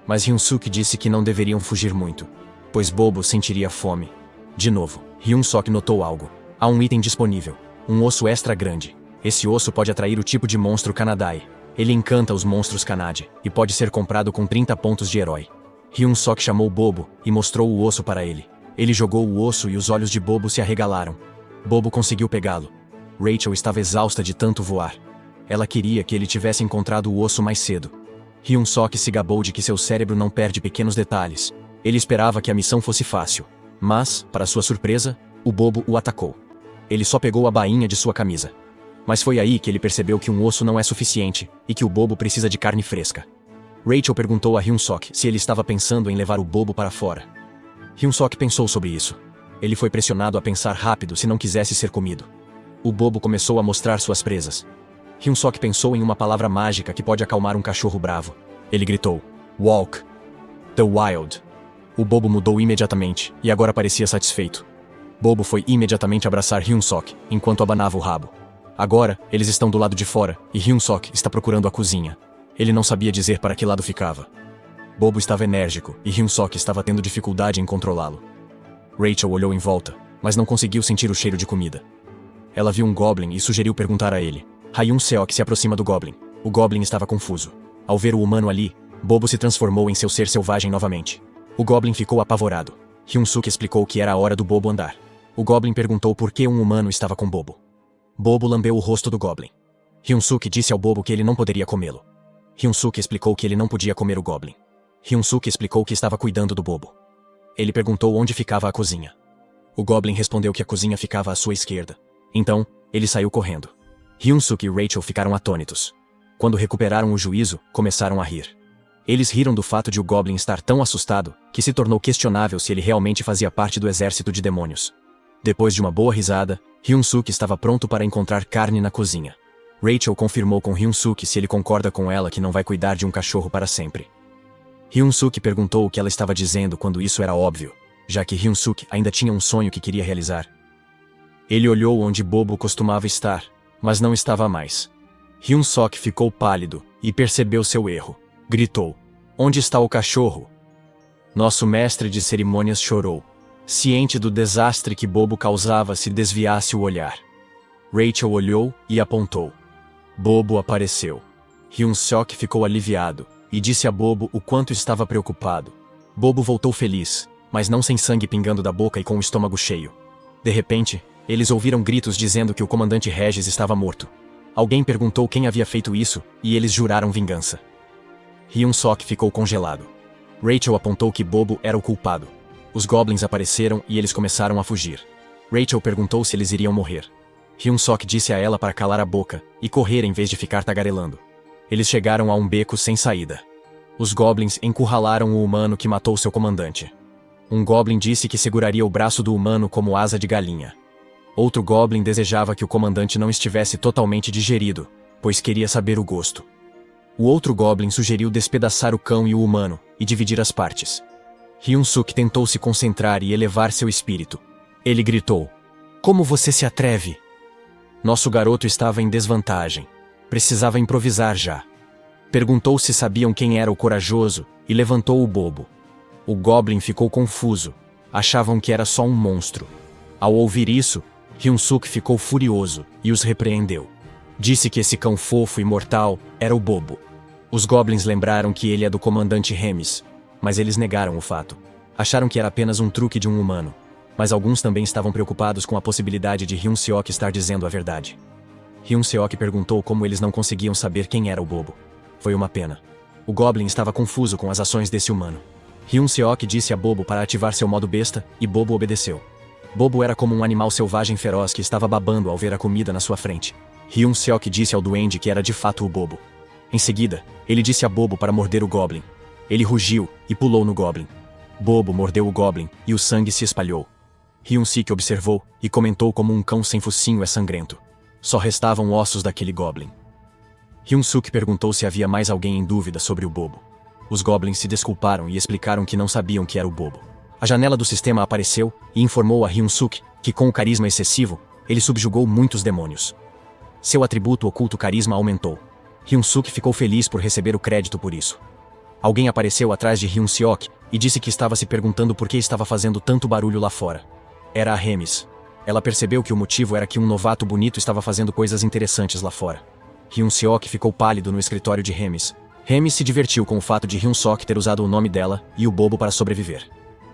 mas Hyun-Suk disse que não deveriam fugir muito, pois Bobo sentiria fome. De novo, Hyun-Sok notou algo. Há um item disponível, um osso extra grande. Esse osso pode atrair o tipo de monstro Kanadai. Ele encanta os monstros Kanade, e pode ser comprado com 30 pontos de herói. Hyun-Sok chamou Bobo e mostrou o osso para ele. Ele jogou o osso e os olhos de Bobo se arregalaram. Bobo conseguiu pegá-lo. Rachel estava exausta de tanto voar. Ela queria que ele tivesse encontrado o osso mais cedo. Hyun-Sok se gabou de que seu cérebro não perde pequenos detalhes. Ele esperava que a missão fosse fácil. Mas, para sua surpresa, o Bobo o atacou. Ele só pegou a bainha de sua camisa. Mas foi aí que ele percebeu que um osso não é suficiente e que o Bobo precisa de carne fresca. Rachel perguntou a Hyun-Sok se ele estava pensando em levar o Bobo para fora. Hyun-Sok pensou sobre isso. Ele foi pressionado a pensar rápido se não quisesse ser comido. O Bobo começou a mostrar suas presas. Hyun-Sok pensou em uma palavra mágica que pode acalmar um cachorro bravo. Ele gritou: "Walk the Wild." O Bobo mudou imediatamente e agora parecia satisfeito. Bobo foi imediatamente abraçar Hyun-Sok enquanto abanava o rabo. Agora, eles estão do lado de fora e Hyun-Sok está procurando a cozinha. Ele não sabia dizer para que lado ficava. Bobo estava enérgico e Hyun-Sok estava tendo dificuldade em controlá-lo. Rachel olhou em volta, mas não conseguiu sentir o cheiro de comida. Ela viu um Goblin e sugeriu perguntar a ele. Hyun-Seok se aproxima do Goblin. O Goblin estava confuso. Ao ver o humano ali, Bobo se transformou em seu ser selvagem novamente. O Goblin ficou apavorado. Hyun-Suk explicou que era a hora do Bobo andar. O Goblin perguntou por que um humano estava com Bobo. Bobo lambeu o rosto do Goblin. Hyun-Suk disse ao Bobo que ele não poderia comê-lo. Hyun-Suk explicou que ele não podia comer o Goblin. Hyun-Suk explicou que estava cuidando do Bobo. Ele perguntou onde ficava a cozinha. O Goblin respondeu que a cozinha ficava à sua esquerda. Então, ele saiu correndo. Hyun-Suk e Rachel ficaram atônitos. Quando recuperaram o juízo, começaram a rir. Eles riram do fato de o Goblin estar tão assustado que se tornou questionável se ele realmente fazia parte do exército de demônios. Depois de uma boa risada, Hyun-Suk estava pronto para encontrar carne na cozinha. Rachel confirmou com Hyun-Suk se ele concorda com ela que não vai cuidar de um cachorro para sempre. Hyun-Suk perguntou o que ela estava dizendo quando isso era óbvio, já que Hyun-Suk ainda tinha um sonho que queria realizar. Ele olhou onde Bobo costumava estar, mas não estava mais. Hyun-Sok ficou pálido e percebeu seu erro. Gritou: "Onde está o cachorro?" Nosso mestre de cerimônias chorou, ciente do desastre que Bobo causava se desviasse o olhar. Rachel olhou e apontou. Bobo apareceu. Hyun-Sok ficou aliviado e disse a Bobo o quanto estava preocupado. Bobo voltou feliz, mas não sem sangue pingando da boca e com o estômago cheio. De repente, eles ouviram gritos dizendo que o comandante Regis estava morto. Alguém perguntou quem havia feito isso, e eles juraram vingança. Hyun-Sok ficou congelado. Rachel apontou que Bobo era o culpado. Os Goblins apareceram e eles começaram a fugir. Rachel perguntou se eles iriam morrer. Hyun-Sok disse a ela para calar a boca e correr em vez de ficar tagarelando. Eles chegaram a um beco sem saída. Os Goblins encurralaram o humano que matou seu comandante. Um Goblin disse que seguraria o braço do humano como asa de galinha. Outro Goblin desejava que o comandante não estivesse totalmente digerido, pois queria saber o gosto. O outro Goblin sugeriu despedaçar o cão e o humano, e dividir as partes. Hyun-Suk tentou se concentrar e elevar seu espírito. Ele gritou: "Como você se atreve?" Nosso garoto estava em desvantagem. Precisava improvisar já. Perguntou se sabiam quem era o corajoso, e levantou o Bobo. O Goblin ficou confuso. Achavam que era só um monstro. Ao ouvir isso, Hyun-Suk ficou furioso e os repreendeu. Disse que esse cão fofo e mortal era o Bobo. Os Goblins lembraram que ele é do comandante Remis, mas eles negaram o fato. Acharam que era apenas um truque de um humano. Mas alguns também estavam preocupados com a possibilidade de Hyun-Seok estar dizendo a verdade. Hyun-Seok perguntou como eles não conseguiam saber quem era o Bobo. Foi uma pena. O Goblin estava confuso com as ações desse humano. Hyun-Seok disse a Bobo para ativar seu modo besta, e Bobo obedeceu. Bobo era como um animal selvagem feroz que estava babando ao ver a comida na sua frente. Hyun-seok disse ao duende que era de fato o Bobo. Em seguida, ele disse a Bobo para morder o Goblin. Ele rugiu e pulou no Goblin. Bobo mordeu o Goblin e o sangue se espalhou. Hyun-sik observou e comentou como um cão sem focinho é sangrento. Só restavam ossos daquele Goblin. Hyun-suk perguntou se havia mais alguém em dúvida sobre o Bobo. Os Goblins se desculparam e explicaram que não sabiam que era o Bobo. A janela do sistema apareceu e informou a Hyun-suk que, com o carisma excessivo, ele subjugou muitos demônios. Seu atributo oculto carisma aumentou. Hyun-suk ficou feliz por receber o crédito por isso. Alguém apareceu atrás de Hyun-seok e disse que estava se perguntando por que estava fazendo tanto barulho lá fora. Era a Remis. Ela percebeu que o motivo era que um novato bonito estava fazendo coisas interessantes lá fora. Hyun-seok ficou pálido no escritório de Remis. Remis se divertiu com o fato de Hyun-seok ter usado o nome dela e o Bobo para sobreviver.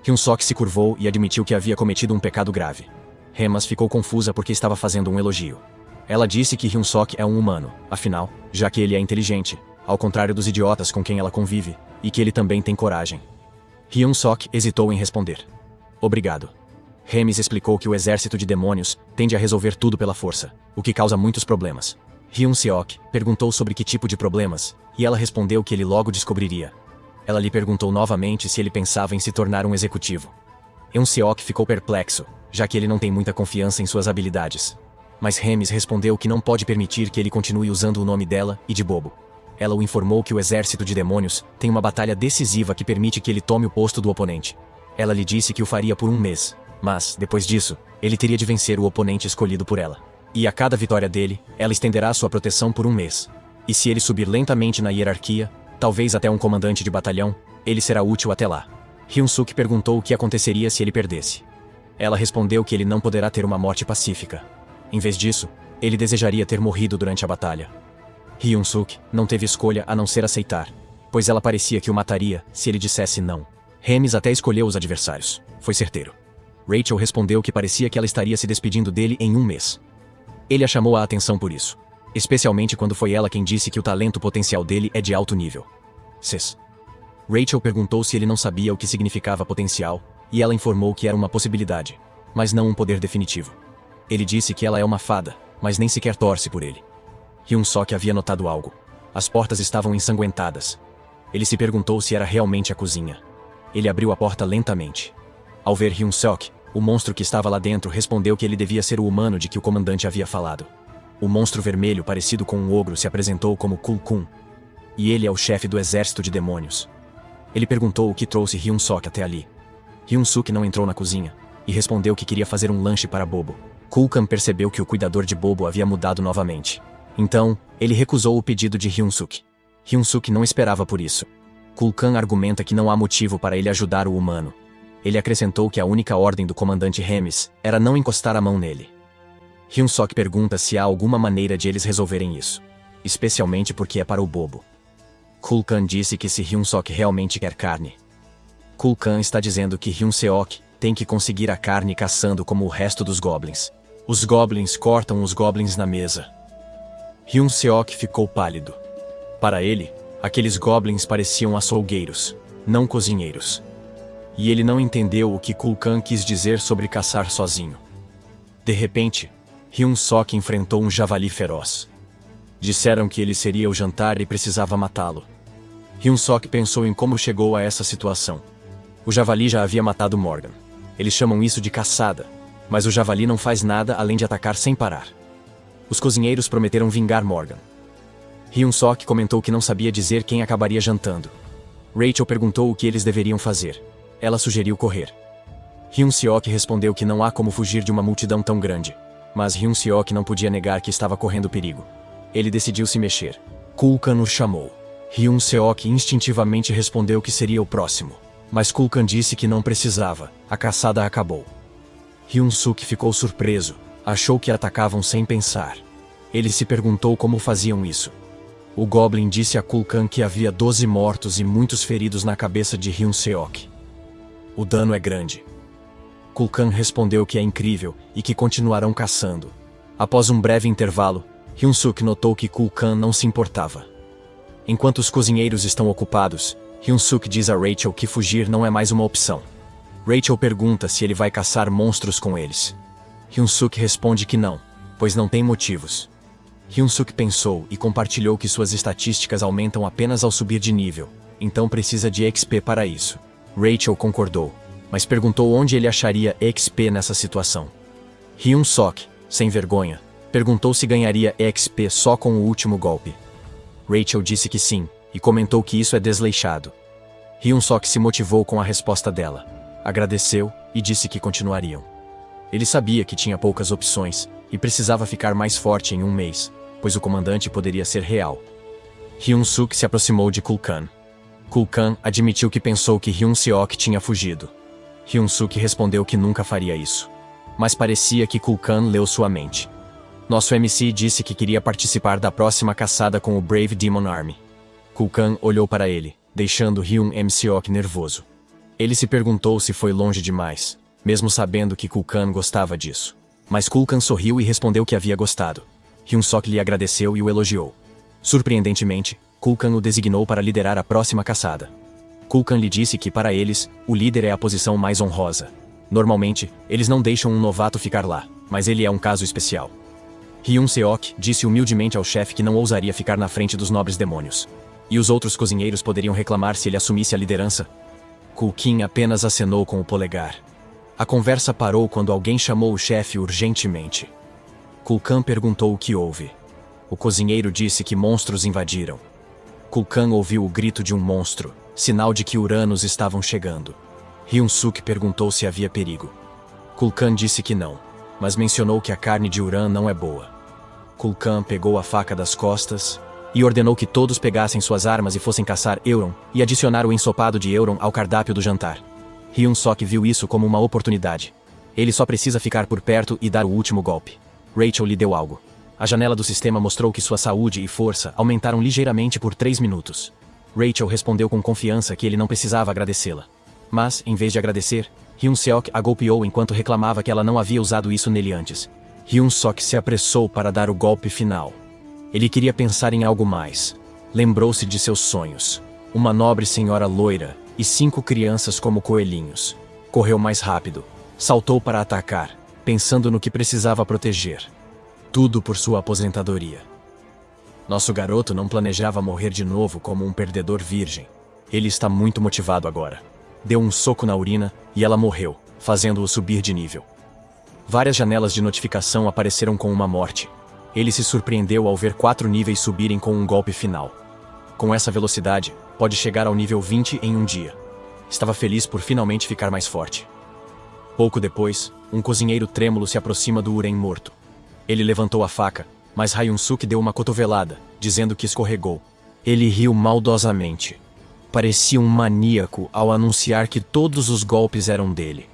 Hyun-seok se curvou e admitiu que havia cometido um pecado grave. Remis ficou confusa porque estava fazendo um elogio. Ela disse que Hyun-seok é um humano, afinal, já que ele é inteligente, ao contrário dos idiotas com quem ela convive, e que ele também tem coragem. Hyun-seok hesitou em responder. Obrigado. Remis explicou que o exército de demônios tende a resolver tudo pela força, o que causa muitos problemas. Hyun-seok perguntou sobre que tipo de problemas, e ela respondeu que ele logo descobriria. Ela lhe perguntou novamente se ele pensava em se tornar um executivo. Hyun-seok ficou perplexo, já que ele não tem muita confiança em suas habilidades. Mas Remis respondeu que não pode permitir que ele continue usando o nome dela e de Bobo. Ela o informou que o exército de demônios tem uma batalha decisiva que permite que ele tome o posto do oponente. Ela lhe disse que o faria por um mês, mas, depois disso, ele teria de vencer o oponente escolhido por ela. E a cada vitória dele, ela estenderá sua proteção por um mês. E se ele subir lentamente na hierarquia, talvez até um comandante de batalhão, ele será útil até lá. Hyun-suk perguntou o que aconteceria se ele perdesse. Ela respondeu que ele não poderá ter uma morte pacífica. Em vez disso, ele desejaria ter morrido durante a batalha. Hyun-suk não teve escolha a não ser aceitar, pois ela parecia que o mataria se ele dissesse não. Remis até escolheu os adversários. Foi certeiro. Rachel respondeu que parecia que ela estaria se despedindo dele em um mês. Ele a chamou a atenção por isso, especialmente quando foi ela quem disse que o talento potencial dele é de alto nível. Rachel perguntou se ele não sabia o que significava potencial, e ela informou que era uma possibilidade, mas não um poder definitivo. Ele disse que ela é uma fada, mas nem sequer torce por ele. Hyun-seok havia notado algo. As portas estavam ensanguentadas. Ele se perguntou se era realmente a cozinha. Ele abriu a porta lentamente. Ao ver Hyun-seok, o monstro que estava lá dentro respondeu que ele devia ser o humano de que o comandante havia falado. O monstro vermelho parecido com um ogro se apresentou como Kul-kun. E ele é o chefe do exército de demônios. Ele perguntou o que trouxe Hyun-seok até ali. Hyun-suk não entrou na cozinha e respondeu que queria fazer um lanche para Bobo. Kul-kan percebeu que o cuidador de Bobo havia mudado novamente. Então, ele recusou o pedido de Hyun-suk. Hyun-suk não esperava por isso. Kul-kan argumenta que não há motivo para ele ajudar o humano. Ele acrescentou que a única ordem do comandante Remis era não encostar a mão nele. Hyun-seok pergunta se há alguma maneira de eles resolverem isso, especialmente porque é para o Bobo. Kul-kan disse que se Hyun-seok realmente quer carne. Kul-kan está dizendo que Hyun-seok tem que conseguir a carne caçando como o resto dos goblins. Os goblins cortam os goblins na mesa. Hyun-seok ficou pálido. Para ele, aqueles goblins pareciam açougueiros, não cozinheiros. E ele não entendeu o que Kul-kan quis dizer sobre caçar sozinho. De repente, Hyun-seok enfrentou um javali feroz. Disseram que ele seria o jantar e precisava matá-lo. Hyun-seok pensou em como chegou a essa situação. O javali já havia matado Morgan. Eles chamam isso de caçada, mas o javali não faz nada além de atacar sem parar. Os cozinheiros prometeram vingar Morgan. Hyun-seok comentou que não sabia dizer quem acabaria jantando. Rachel perguntou o que eles deveriam fazer. Ela sugeriu correr. Hyun-seok respondeu que não há como fugir de uma multidão tão grande, mas Hyun-seok não podia negar que estava correndo perigo. Ele decidiu se mexer. Kul-kan o chamou. Hyun-seok instintivamente respondeu que seria o próximo, mas Kul-kan disse que não precisava. A caçada acabou. Hyun-suk ficou surpreso. Achou que atacavam sem pensar. Ele se perguntou como faziam isso. O Goblin disse a Kul-kan que havia 12 mortos e muitos feridos na cabeça de Hyun-seok. O dano é grande. Kul-kan respondeu que é incrível e que continuarão caçando. Após um breve intervalo, Hyun-suk notou que Kul-kan não se importava. Enquanto os cozinheiros estão ocupados, Hyun-suk diz a Rachel que fugir não é mais uma opção. Rachel pergunta se ele vai caçar monstros com eles. Hyun-suk responde que não, pois não tem motivos. Hyun-suk pensou e compartilhou que suas estatísticas aumentam apenas ao subir de nível, então precisa de XP para isso. Rachel concordou, mas perguntou onde ele acharia XP nessa situação. Hyun-suk, sem vergonha, perguntou se ganharia XP só com o último golpe. Rachel disse que sim, e comentou que isso é desleixado. Hyun-suk se motivou com a resposta dela, agradeceu e disse que continuariam. Ele sabia que tinha poucas opções e precisava ficar mais forte em um mês, pois o comandante poderia ser real. Hyun-suk se aproximou de Kulkan. Kulkan admitiu que pensou que Hyun-seok tinha fugido. Hyun-suk respondeu que nunca faria isso. Mas parecia que Kulkan leu sua mente. Nosso MC disse que queria participar da próxima caçada com o Brave Demon Army. Kulkan olhou para ele, deixando Hyun-seok nervoso. Ele se perguntou se foi longe demais, mesmo sabendo que Kulkan gostava disso. Mas Kulkan sorriu e respondeu que havia gostado. Hyun-suk lhe agradeceu e o elogiou. Surpreendentemente, Kulkan o designou para liderar a próxima caçada. Kulkan lhe disse que, para eles, o líder é a posição mais honrosa. Normalmente, eles não deixam um novato ficar lá, mas ele é um caso especial. Hyun-seok disse humildemente ao chefe que não ousaria ficar na frente dos nobres demônios. E os outros cozinheiros poderiam reclamar se ele assumisse a liderança? Kulkin apenas acenou com o polegar. A conversa parou quando alguém chamou o chefe urgentemente. Kulkan perguntou o que houve. O cozinheiro disse que monstros invadiram. Kulkan ouviu o grito de um monstro, sinal de que Uranus estavam chegando. Hyun-suk perguntou se havia perigo. Kulkan disse que não, mas mencionou que a carne de Uran não é boa. Kulkan pegou a faca das costas e ordenou que todos pegassem suas armas e fossem caçar Euron e adicionar o ensopado de Euron ao cardápio do jantar. Hyun-suk viu isso como uma oportunidade. Ele só precisa ficar por perto e dar o último golpe. Rachel lhe deu algo. A janela do sistema mostrou que sua saúde e força aumentaram ligeiramente por 3 minutos. Rachel respondeu com confiança que ele não precisava agradecê-la. Mas, em vez de agradecer, Hyun-seok a golpeou enquanto reclamava que ela não havia usado isso nele antes. Hyun-suk se apressou para dar o golpe final. Ele queria pensar em algo mais. Lembrou-se de seus sonhos. Uma nobre senhora loira e 5 crianças como coelhinhos. Correu mais rápido. Saltou para atacar, pensando no que precisava proteger. Tudo por sua aposentadoria. Nosso garoto não planejava morrer de novo como um perdedor virgem. Ele está muito motivado agora. Deu um soco na urina e ela morreu, fazendo-o subir de nível. Várias janelas de notificação apareceram com uma morte. Ele se surpreendeu ao ver 4 níveis subirem com um golpe final. Com essa velocidade, pode chegar ao nível 20 em um dia. Estava feliz por finalmente ficar mais forte. Pouco depois, um cozinheiro trêmulo se aproxima do Uren morto. Ele levantou a faca, mas Hyun-suk deu uma cotovelada, dizendo que escorregou. Ele riu maldosamente. Parecia um maníaco ao anunciar que todos os golpes eram dele.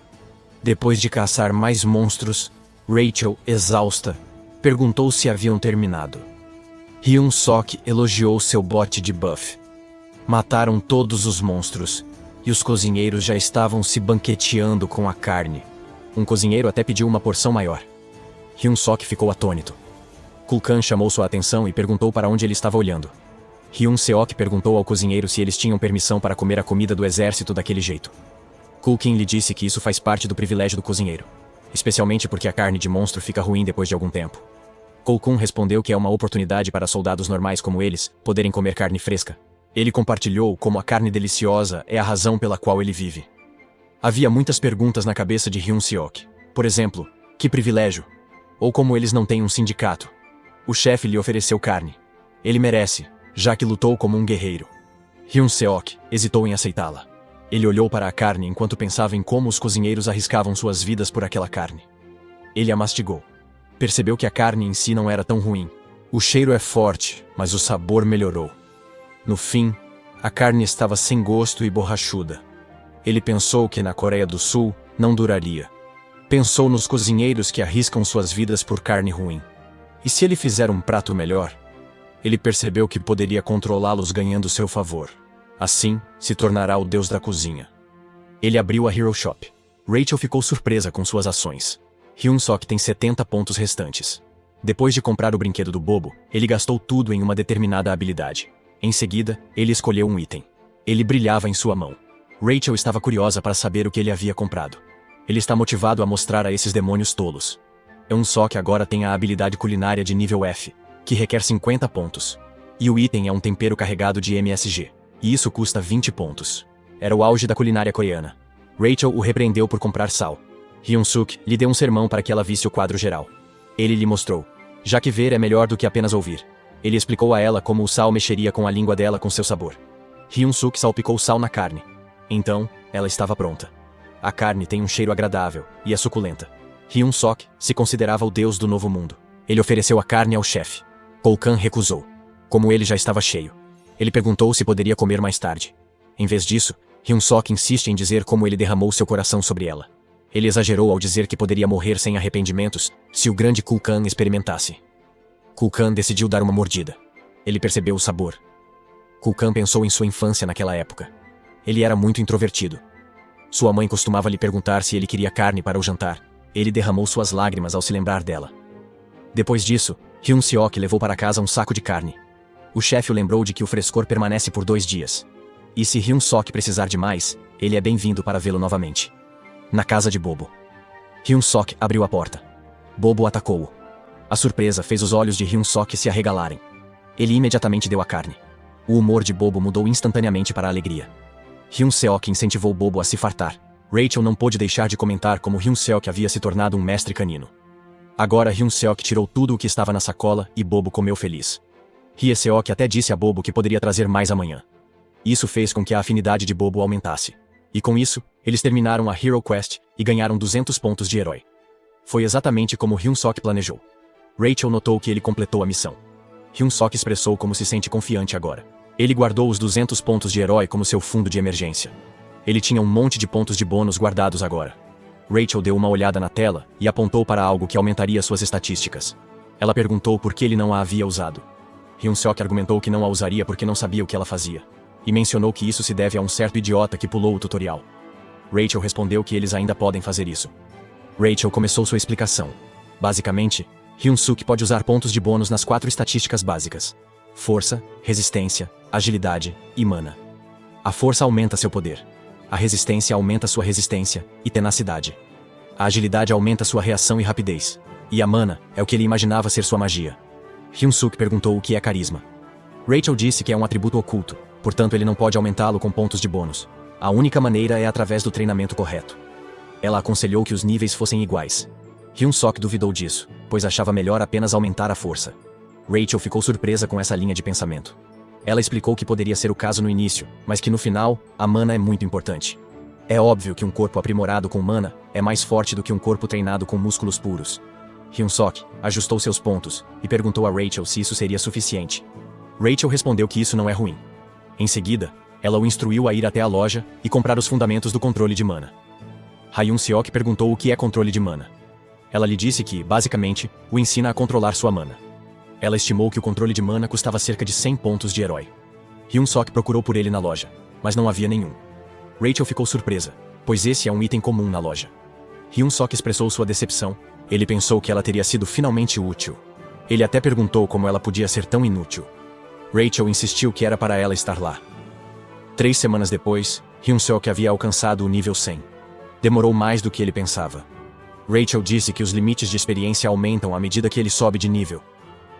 Depois de caçar mais monstros, Rachel, exausta, perguntou se haviam terminado. Hyun-suk elogiou seu bote de buff. Mataram todos os monstros, e os cozinheiros já estavam se banqueteando com a carne. Um cozinheiro até pediu uma porção maior. Hyun-suk ficou atônito. Kulkan chamou sua atenção e perguntou para onde ele estava olhando. Hyun-seok perguntou ao cozinheiro se eles tinham permissão para comer a comida do exército daquele jeito. Kulkin lhe disse que isso faz parte do privilégio do cozinheiro, especialmente porque a carne de monstro fica ruim depois de algum tempo. Kulkan respondeu que é uma oportunidade para soldados normais como eles poderem comer carne fresca. Ele compartilhou como a carne deliciosa é a razão pela qual ele vive. Havia muitas perguntas na cabeça de Hyun-seok. Por exemplo, que privilégio? Ou como eles não têm um sindicato? O chefe lhe ofereceu carne. Ele merece, já que lutou como um guerreiro. Hyun-seok hesitou em aceitá-la. Ele olhou para a carne enquanto pensava em como os cozinheiros arriscavam suas vidas por aquela carne. Ele a mastigou. Percebeu que a carne em si não era tão ruim. O cheiro é forte, mas o sabor melhorou. No fim, a carne estava sem gosto e borrachuda. Ele pensou que na Coreia do Sul não duraria. Pensou nos cozinheiros que arriscam suas vidas por carne ruim. E se ele fizer um prato melhor? Ele percebeu que poderia controlá-los ganhando seu favor. Assim, se tornará o deus da cozinha. Ele abriu a Hero Shop. Rachel ficou surpresa com suas ações. Hyun-suk tem 70 pontos restantes. Depois de comprar o brinquedo do bobo, ele gastou tudo em uma determinada habilidade. Em seguida, ele escolheu um item. Ele brilhava em sua mão. Rachel estava curiosa para saber o que ele havia comprado. Ele está motivado a mostrar a esses demônios tolos. Hyun-suk agora tem a habilidade culinária de nível F, que requer 50 pontos. E o item é um tempero carregado de MSG. E isso custa 20 pontos. Era o auge da culinária coreana. Rachel o repreendeu por comprar sal. Hyun-suk lhe deu um sermão para que ela visse o quadro geral. Ele lhe mostrou. Já que ver é melhor do que apenas ouvir. Ele explicou a ela como o sal mexeria com a língua dela com seu sabor. Hyun-suk salpicou sal na carne. Então, ela estava pronta. A carne tem um cheiro agradável e é suculenta. Hyun-suk se considerava o deus do novo mundo. Ele ofereceu a carne ao chefe. Kolkan recusou. Como ele já estava cheio. Ele perguntou se poderia comer mais tarde. Em vez disso, Hyun-suk insiste em dizer como ele derramou seu coração sobre ela. Ele exagerou ao dizer que poderia morrer sem arrependimentos se o grande Kolkan experimentasse. Kolkan decidiu dar uma mordida. Ele percebeu o sabor. Kolkan pensou em sua infância naquela época. Ele era muito introvertido. Sua mãe costumava lhe perguntar se ele queria carne para o jantar. Ele derramou suas lágrimas ao se lembrar dela. Depois disso, Hyun-seok levou para casa um saco de carne. O chefe o lembrou de que o frescor permanece por 2 dias. E se Hyun-suk precisar de mais, ele é bem-vindo para vê-lo novamente. Na casa de Bobo. Hyun-suk abriu a porta. Bobo atacou-o. A surpresa fez os olhos de Hyun-suk se arregalarem. Ele imediatamente deu a carne. O humor de Bobo mudou instantaneamente para a alegria. Hyun-seok incentivou Bobo a se fartar. Rachel não pôde deixar de comentar como Hyun-seok havia se tornado um mestre canino. Agora Hyun-seok tirou tudo o que estava na sacola e Bobo comeu feliz. Hye-seok até disse a Bobo que poderia trazer mais amanhã. Isso fez com que a afinidade de Bobo aumentasse. E com isso, eles terminaram a Hero Quest e ganharam 200 pontos de herói. Foi exatamente como Hyun-suk planejou. Rachel notou que ele completou a missão. Hyun-suk expressou como se sente confiante agora. Ele guardou os 200 pontos de herói como seu fundo de emergência. Ele tinha um monte de pontos de bônus guardados agora. Rachel deu uma olhada na tela e apontou para algo que aumentaria suas estatísticas. Ela perguntou por que ele não a havia usado. Hyun-seok argumentou que não a usaria porque não sabia o que ela fazia. E mencionou que isso se deve a um certo idiota que pulou o tutorial. Rachel respondeu que eles ainda podem fazer isso. Rachel começou sua explicação. Basicamente, Hyun-suk pode usar pontos de bônus nas 4 estatísticas básicas: força, resistência, agilidade e mana. A força aumenta seu poder. A resistência aumenta sua resistência e tenacidade. A agilidade aumenta sua reação e rapidez. E a mana é o que ele imaginava ser sua magia. Hyun-suk perguntou o que é carisma. Rachel disse que é um atributo oculto, portanto ele não pode aumentá-lo com pontos de bônus. A única maneira é através do treinamento correto. Ela aconselhou que os níveis fossem iguais. Hyun-suk duvidou disso, pois achava melhor apenas aumentar a força. Rachel ficou surpresa com essa linha de pensamento. Ela explicou que poderia ser o caso no início, mas que no final, a mana é muito importante. É óbvio que um corpo aprimorado com mana é mais forte do que um corpo treinado com músculos puros. Hyun-suk ajustou seus pontos e perguntou a Rachel se isso seria suficiente. Rachel respondeu que isso não é ruim. Em seguida, ela o instruiu a ir até a loja e comprar os fundamentos do controle de mana. Hyun-seok perguntou o que é controle de mana. Ela lhe disse que, basicamente, o ensina a controlar sua mana. Ela estimou que o controle de mana custava cerca de 100 pontos de herói. Hyun-suk procurou por ele na loja, mas não havia nenhum. Rachel ficou surpresa, pois esse é um item comum na loja. Hyun-suk expressou sua decepção. Ele pensou que ela teria sido finalmente útil. Ele até perguntou como ela podia ser tão inútil. Rachel insistiu que era para ela estar lá. 3 semanas depois, Hyun-suk havia alcançado o nível 100. Demorou mais do que ele pensava. Rachel disse que os limites de experiência aumentam à medida que ele sobe de nível.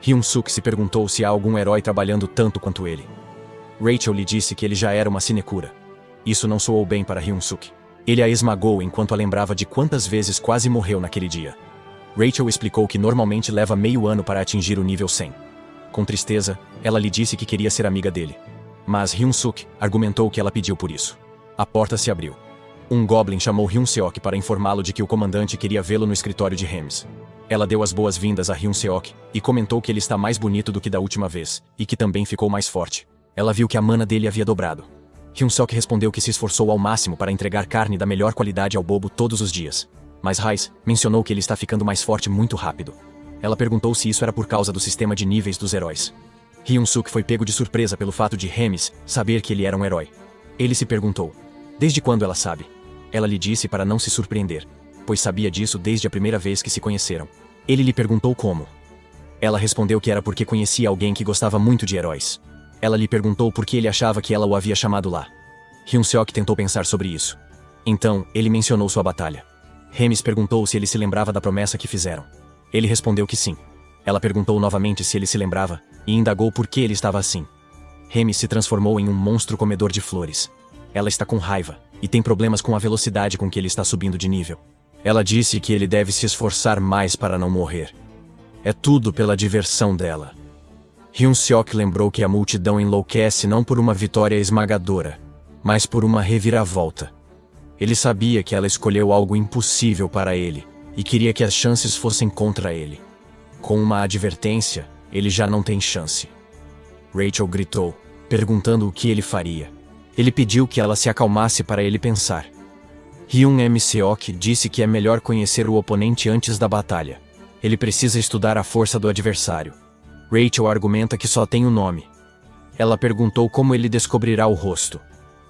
Hyun-suk se perguntou se há algum herói trabalhando tanto quanto ele. Rachel lhe disse que ele já era uma sinecura. Isso não soou bem para Hyun-suk. Ele a esmagou enquanto a lembrava de quantas vezes quase morreu naquele dia. Rachel explicou que normalmente leva meio ano para atingir o nível 100. Com tristeza, ela lhe disse que queria ser amiga dele. Mas Hyun-suk argumentou que ela pediu por isso. A porta se abriu. Um goblin chamou Hyun-seok para informá-lo de que o comandante queria vê-lo no escritório de Hems. Ela deu as boas-vindas a Hyun-seok e comentou que ele está mais bonito do que da última vez, e que também ficou mais forte. Ela viu que a mana dele havia dobrado. Hyun-seok respondeu que se esforçou ao máximo para entregar carne da melhor qualidade ao Bobo todos os dias. Mas Raiz mencionou que ele está ficando mais forte muito rápido. Ela perguntou se isso era por causa do sistema de níveis dos heróis. Hyun-suk foi pego de surpresa pelo fato de Hemis saber que ele era um herói. Ele se perguntou: desde quando ela sabe? Ela lhe disse para não se surpreender, pois sabia disso desde a primeira vez que se conheceram. Ele lhe perguntou como. Ela respondeu que era porque conhecia alguém que gostava muito de heróis. Ela lhe perguntou por que ele achava que ela o havia chamado lá. Hyun-seok tentou pensar sobre isso. Então, ele mencionou sua batalha. Hemis perguntou se ele se lembrava da promessa que fizeram. Ele respondeu que sim. Ela perguntou novamente se ele se lembrava, e indagou por que ele estava assim. Remy se transformou em um monstro comedor de flores. Ela está com raiva, e tem problemas com a velocidade com que ele está subindo de nível. Ela disse que ele deve se esforçar mais para não morrer. É tudo pela diversão dela. Hyun-seok lembrou que a multidão enlouquece não por uma vitória esmagadora, mas por uma reviravolta. Ele sabia que ela escolheu algo impossível para ele, e queria que as chances fossem contra ele. Com uma advertência, ele já não tem chance. Rachel gritou, perguntando o que ele faria. Ele pediu que ela se acalmasse para ele pensar. Hyun-seok disse que é melhor conhecer o oponente antes da batalha. Ele precisa estudar a força do adversário. Rachel argumenta que só tem o nome. Ela perguntou como ele descobrirá o rosto.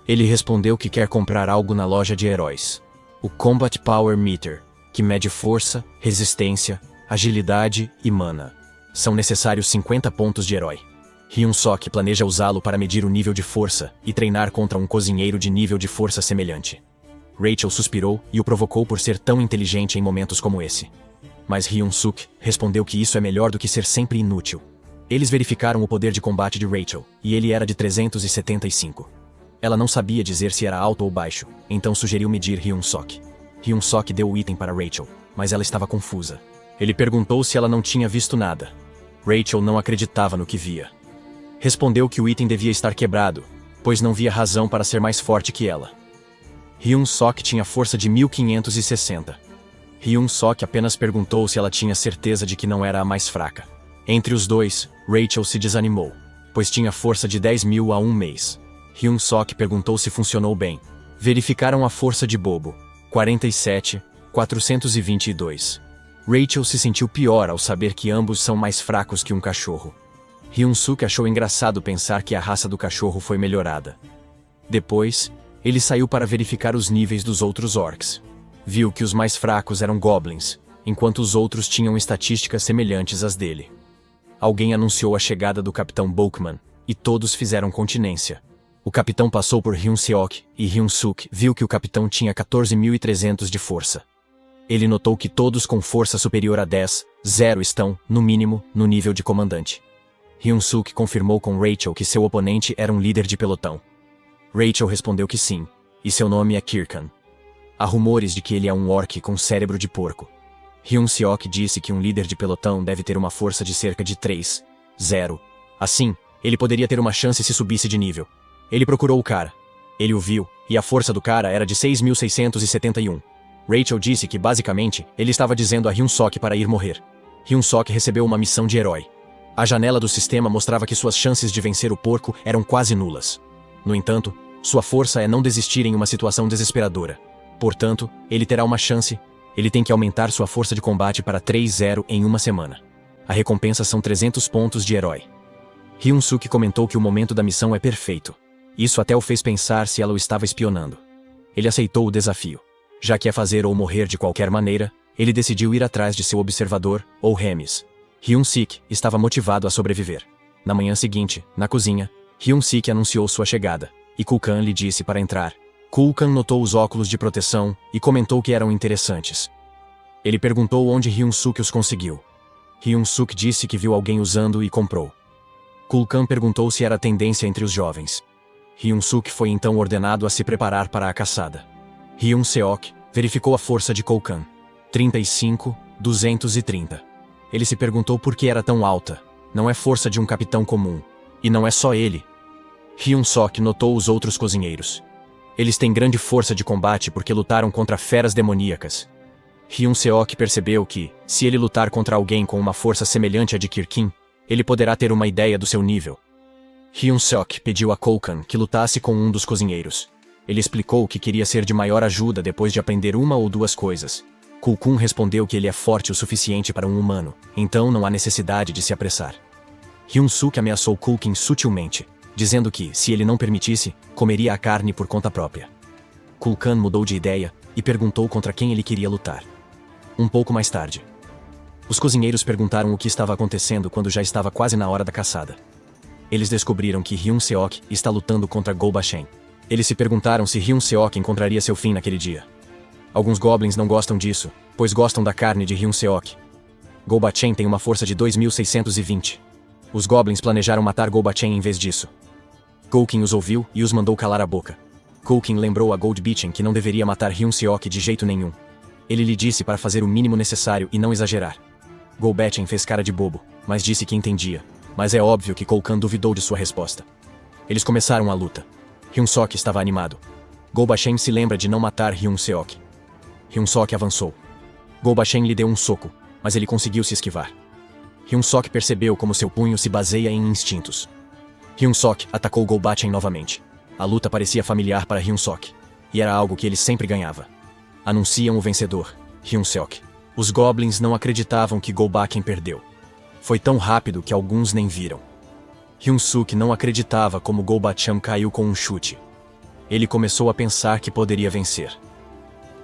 Ele respondeu que quer comprar algo na loja de heróis. O Combat Power Meter, que mede força, resistência, agilidade e mana. São necessários 50 pontos de herói. Hyun-seok planeja usá-lo para medir o nível de força e treinar contra um cozinheiro de nível de força semelhante. Rachel suspirou e o provocou por ser tão inteligente em momentos como esse. Mas Hyun-suk respondeu que isso é melhor do que ser sempre inútil. Eles verificaram o poder de combate de Rachel, e ele era de 375. Ela não sabia dizer se era alto ou baixo, então sugeriu medir Hyun-seok. Hyun-seok deu o item para Rachel, mas ela estava confusa. Ele perguntou se ela não tinha visto nada. Rachel não acreditava no que via. Respondeu que o item devia estar quebrado, pois não via razão para ser mais forte que ela. Hyun-seok tinha força de 1560. Hyun-seok apenas perguntou se ela tinha certeza de que não era a mais fraca. Entre os dois, Rachel se desanimou, pois tinha força de 10.000 a um mês. Hyun-seok perguntou se funcionou bem. Verificaram a força de Bobo, 47, 422. Rachel se sentiu pior ao saber que ambos são mais fracos que um cachorro. Hyun-suk achou engraçado pensar que a raça do cachorro foi melhorada. Depois, ele saiu para verificar os níveis dos outros orcs. Viu que os mais fracos eram goblins, enquanto os outros tinham estatísticas semelhantes às dele. Alguém anunciou a chegada do Capitão Bulkman, e todos fizeram continência. O capitão passou por Hyun-seok, e Hyun-suk viu que o capitão tinha 14.300 de força. Ele notou que todos com força superior a 10, 0 estão, no mínimo, no nível de comandante. Hyun-suk confirmou com Rachel que seu oponente era um líder de pelotão. Rachel respondeu que sim, e seu nome é Kirkan. Há rumores de que ele é um orc com cérebro de porco. Hyun-seok disse que um líder de pelotão deve ter uma força de cerca de 3, 0. Assim, ele poderia ter uma chance se subisse de nível. Ele procurou o cara. Ele o viu, e a força do cara era de 6.671. Rachel disse que, basicamente, ele estava dizendo a Hyun-seok para ir morrer. Hyun-seok recebeu uma missão de herói. A janela do sistema mostrava que suas chances de vencer o porco eram quase nulas. No entanto, sua força é não desistir em uma situação desesperadora. Portanto, ele terá uma chance. Ele tem que aumentar sua força de combate para 3-0 em uma semana. A recompensa são 300 pontos de herói. Hyun-suk comentou que o momento da missão é perfeito. Isso até o fez pensar se ela o estava espionando. Ele aceitou o desafio. Já que é fazer ou morrer de qualquer maneira, ele decidiu ir atrás de seu observador, ou Remis. Hyun-sik estava motivado a sobreviver. Na manhã seguinte, na cozinha, Hyun-sik anunciou sua chegada, e Kulkan lhe disse para entrar. Kulkan notou os óculos de proteção e comentou que eram interessantes. Ele perguntou onde Hyun-suk os conseguiu. Hyun-suk disse que viu alguém usando e comprou. Kulkan perguntou se era tendência entre os jovens. Hyun-suk foi então ordenado a se preparar para a caçada. Hyun-seok verificou a força de Kulkan. 35, 230. Ele se perguntou por que era tão alta. Não é força de um capitão comum. E não é só ele. Hyun-seok notou os outros cozinheiros. Eles têm grande força de combate porque lutaram contra feras demoníacas. Hyun-seok percebeu que, se ele lutar contra alguém com uma força semelhante à de Kirkin, ele poderá ter uma ideia do seu nível. Hyun-seok pediu a Kulkan que lutasse com um dos cozinheiros. Ele explicou que queria ser de maior ajuda depois de aprender uma ou duas coisas. Kulkan respondeu que ele é forte o suficiente para um humano, então não há necessidade de se apressar. Hyun-suk ameaçou Kulkan sutilmente, dizendo que, se ele não permitisse, comeria a carne por conta própria. Kulkan mudou de ideia e perguntou contra quem ele queria lutar. Um pouco mais tarde, os cozinheiros perguntaram o que estava acontecendo quando já estava quase na hora da caçada. Eles descobriram que Hyun-seok está lutando contra Golbashen. Eles se perguntaram se Hyun-seok encontraria seu fim naquele dia. Alguns goblins não gostam disso, pois gostam da carne de Hyun-seok. Golbatchen tem uma força de 2620. Os Goblins planejaram matar Golbatchen em vez disso. Goukin os ouviu e os mandou calar a boca. Goukin lembrou a Goldbeachen que não deveria matar Hyun-seok de jeito nenhum. Ele lhe disse para fazer o mínimo necessário e não exagerar. Golbatchen fez cara de bobo, mas disse que entendia. Mas é óbvio que Kulkan duvidou de sua resposta. Eles começaram a luta. Hyun-seok estava animado. Golbatchen se lembra de não matar Hyun-seok. Hyun-seok avançou. Golbatchen lhe deu um soco, mas ele conseguiu se esquivar. Hyun-seok percebeu como seu punho se baseia em instintos. Hyun-seok atacou Golbatchen novamente. A luta parecia familiar para Hyun-seok, e era algo que ele sempre ganhava. Anunciam o vencedor, Hyun-seok. Os Goblins não acreditavam que Golbatchen perdeu. Foi tão rápido que alguns nem viram. Hyun-seok não acreditava como Golbatchen caiu com um chute. Ele começou a pensar que poderia vencer.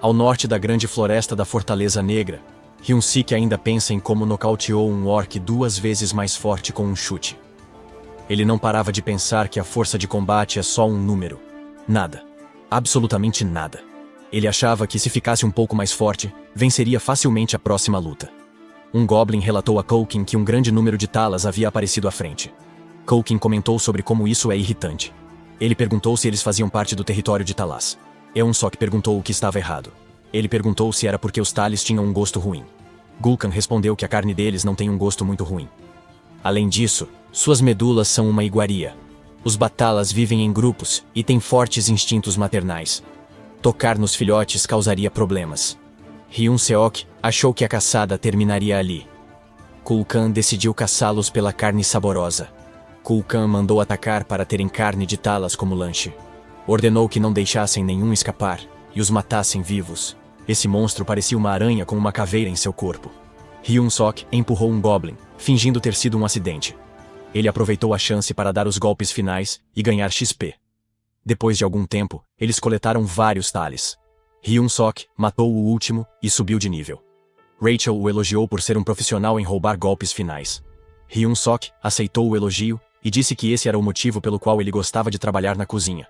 Ao norte da grande floresta da Fortaleza Negra, Hyun-seok ainda pensa em como nocauteou um orc 2 vezes mais forte com um chute. Ele não parava de pensar que a força de combate é só um número. Nada. Absolutamente nada. Ele achava que se ficasse um pouco mais forte, venceria facilmente a próxima luta. Um Goblin relatou a Kulkin que um grande número de Talas havia aparecido à frente. Kulkin comentou sobre como isso é irritante. Ele perguntou se eles faziam parte do território de Talas. Hyun-seok perguntou o que estava errado. Ele perguntou se era porque os Talis tinham um gosto ruim. Gul'kan respondeu que a carne deles não tem um gosto muito ruim. Além disso, suas medulas são uma iguaria. Os Batalas vivem em grupos e têm fortes instintos maternais. Tocar nos filhotes causaria problemas. Hyun-seok achou que a caçada terminaria ali. Kulkan decidiu caçá-los pela carne saborosa. Kulkan mandou atacar para terem carne de Talas como lanche. Ordenou que não deixassem nenhum escapar e os matassem vivos. Esse monstro parecia uma aranha com uma caveira em seu corpo. Hyun-seok empurrou um Goblin, fingindo ter sido um acidente. Ele aproveitou a chance para dar os golpes finais e ganhar XP. Depois de algum tempo, eles coletaram vários Talis. Hyun-seok matou o último e subiu de nível. Rachel o elogiou por ser um profissional em roubar golpes finais. Hyun-seok aceitou o elogio e disse que esse era o motivo pelo qual ele gostava de trabalhar na cozinha.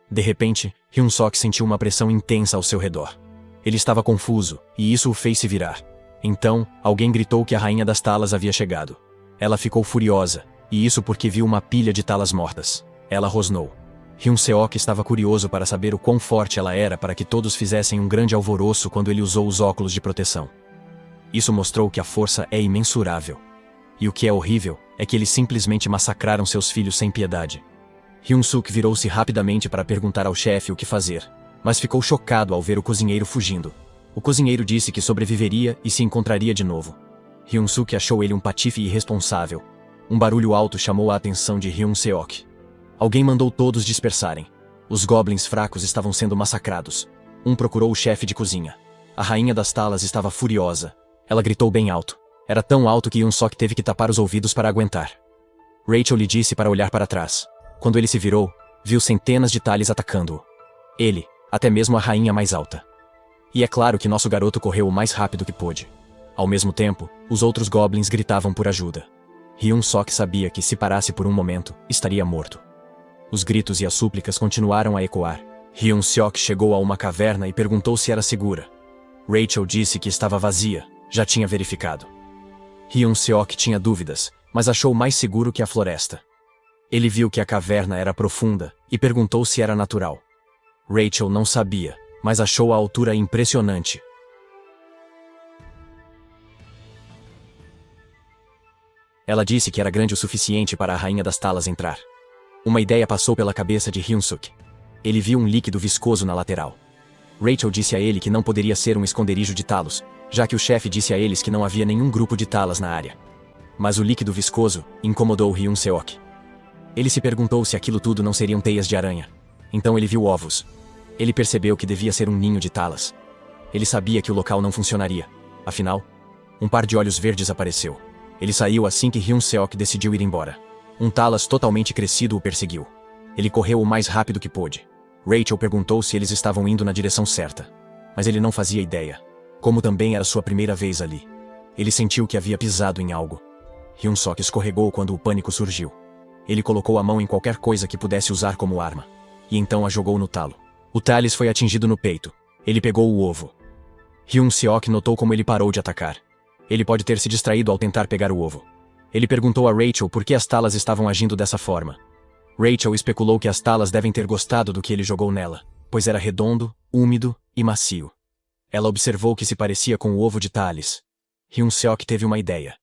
De repente, Hyun-seok sentiu uma pressão intensa ao seu redor. Ele estava confuso, e isso o fez se virar. Então, alguém gritou que a rainha das Talas havia chegado. Ela ficou furiosa, e isso porque viu uma pilha de Talas mortas. Ela rosnou. Hyun-seok estava curioso para saber o quão forte ela era para que todos fizessem um grande alvoroço quando ele usou os óculos de proteção. Isso mostrou que a força é imensurável. E o que é horrível é que eles simplesmente massacraram seus filhos sem piedade. Hyun-seok virou-se rapidamente para perguntar ao chefe o que fazer, mas ficou chocado ao ver o cozinheiro fugindo. O cozinheiro disse que sobreviveria e se encontraria de novo. Hyun-seok achou ele um patife irresponsável. Um barulho alto chamou a atenção de Hyun-seok. Alguém mandou todos dispersarem. Os Goblins fracos estavam sendo massacrados. Um procurou o chefe de cozinha. A rainha das Talas estava furiosa. Ela gritou bem alto. Era tão alto que Hyun-seok teve que tapar os ouvidos para aguentar. Rachel lhe disse para olhar para trás. Quando ele se virou, viu centenas de Talis atacando-o. Ele, até mesmo a rainha mais alta. E é claro que nosso garoto correu o mais rápido que pôde. Ao mesmo tempo, os outros Goblins gritavam por ajuda. Hyun-seok sabia que se parasse por um momento, estaria morto. Os gritos e as súplicas continuaram a ecoar. Hyun-seok chegou a uma caverna e perguntou se era segura. Rachel disse que estava vazia, já tinha verificado. Hyun-seok tinha dúvidas, mas achou mais seguro que a floresta. Ele viu que a caverna era profunda e perguntou se era natural. Rachel não sabia, mas achou a altura impressionante. Ela disse que era grande o suficiente para a rainha das Talas entrar. Uma ideia passou pela cabeça de Hyun-seok. Ele viu um líquido viscoso na lateral. Rachel disse a ele que não poderia ser um esconderijo de Talos, já que o chefe disse a eles que não havia nenhum grupo de Talas na área. Mas o líquido viscoso incomodou Hyun-seok. Ele se perguntou se aquilo tudo não seriam teias de aranha. Então ele viu ovos. Ele percebeu que devia ser um ninho de Talas. Ele sabia que o local não funcionaria. Afinal, um par de olhos verdes apareceu. Ele saiu assim que Hyun-seok decidiu ir embora. Um Talas totalmente crescido o perseguiu. Ele correu o mais rápido que pôde. Rachel perguntou se eles estavam indo na direção certa. Mas ele não fazia ideia. Como também era sua primeira vez ali. Ele sentiu que havia pisado em algo. Hyun-seok escorregou quando o pânico surgiu. Ele colocou a mão em qualquer coisa que pudesse usar como arma. E então a jogou no talo. O Talis foi atingido no peito. Ele pegou o ovo. Hyun-seok notou como ele parou de atacar. Ele pode ter se distraído ao tentar pegar o ovo. Ele perguntou a Rachel por que as talas estavam agindo dessa forma. Rachel especulou que as talas devem ter gostado do que ele jogou nela, pois era redondo, úmido e macio. Ela observou que se parecia com o ovo de Thales. Hyun-seok teve uma ideia.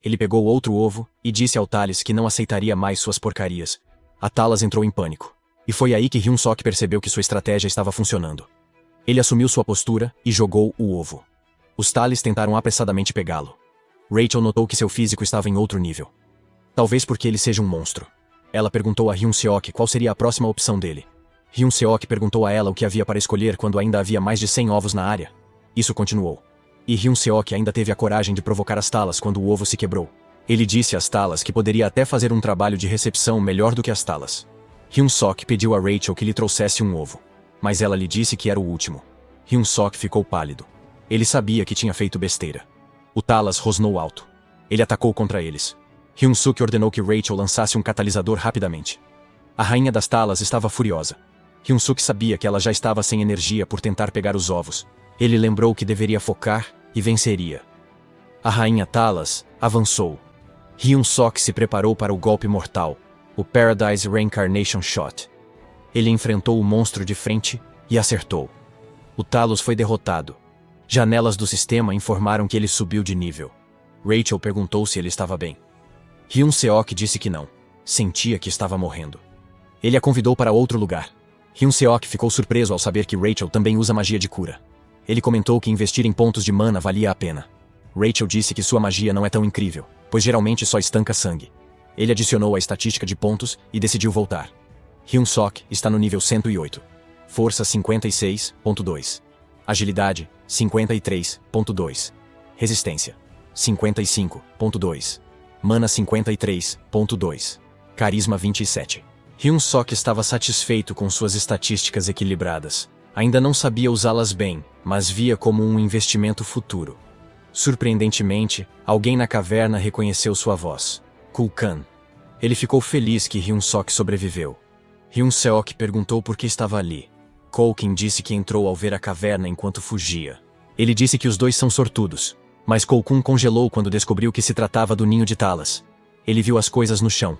Ele pegou outro ovo e disse ao Thales que não aceitaria mais suas porcarias. A Talas entrou em pânico. E foi aí que Hyun-seok percebeu que sua estratégia estava funcionando. Ele assumiu sua postura e jogou o ovo. Os Thales tentaram apressadamente pegá-lo. Rachel notou que seu físico estava em outro nível. Talvez porque ele seja um monstro. Ela perguntou a Hyun-seok qual seria a próxima opção dele. Hyun-seok perguntou a ela o que havia para escolher quando ainda havia mais de 100 ovos na área. Isso continuou. E Hyun-seok ainda teve a coragem de provocar as Talas quando o ovo se quebrou. Ele disse às Talas que poderia até fazer um trabalho de recepção melhor do que as Talas. Hyun-seok pediu a Rachel que lhe trouxesse um ovo. Mas ela lhe disse que era o último. Hyun-seok ficou pálido. Ele sabia que tinha feito besteira. O Talas rosnou alto. Ele atacou contra eles. Hyun-seok ordenou que Rachel lançasse um catalisador rapidamente. A rainha das Talas estava furiosa. Hyun-seok sabia que ela já estava sem energia por tentar pegar os ovos. Ele lembrou que deveria focar e venceria. A rainha Talas avançou. Hyun-seok se preparou para o golpe mortal, o Paradise Reincarnation Shot. Ele enfrentou o monstro de frente e acertou. O Talos foi derrotado. Janelas do sistema informaram que ele subiu de nível. Rachel perguntou se ele estava bem. Hyun-seok disse que não. Sentia que estava morrendo. Ele a convidou para outro lugar. Hyun-seok ficou surpreso ao saber que Rachel também usa magia de cura. Ele comentou que investir em pontos de mana valia a pena. Rachel disse que sua magia não é tão incrível, pois geralmente só estanca sangue. Ele adicionou a estatística de pontos e decidiu voltar. Hyun-seok está no nível 108. Força 56.2. Agilidade 53.2. Resistência 55.2. Mana 53.2. Carisma 27. Hyun-seok estava satisfeito com suas estatísticas equilibradas. Ainda não sabia usá-las bem, mas via como um investimento futuro. Surpreendentemente, alguém na caverna reconheceu sua voz. Kulkan. Ele ficou feliz que Hyun-seok sobreviveu. Hyun-seok perguntou por que estava ali. Kulkan disse que entrou ao ver a caverna enquanto fugia. Ele disse que os dois são sortudos, mas Kulkan congelou quando descobriu que se tratava do ninho de Talas. Ele viu as coisas no chão.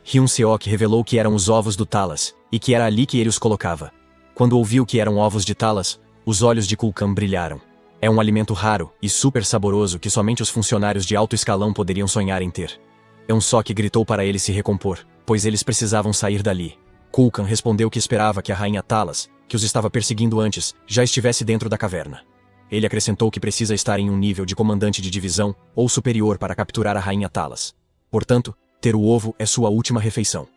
Hyun-seok revelou que eram os ovos do Talas, e que era ali que ele os colocava. Quando ouviu que eram ovos de Talas, os olhos de Kulkan brilharam. É um alimento raro e super saboroso que somente os funcionários de alto escalão poderiam sonhar em ter. Hyun-seok gritou para ele se recompor, pois eles precisavam sair dali. Kulkan respondeu que esperava que a rainha Talas, que os estava perseguindo antes, já estivesse dentro da caverna. Ele acrescentou que precisa estar em um nível de comandante de divisão ou superior para capturar a rainha Talas. Portanto, ter o ovo é sua última refeição.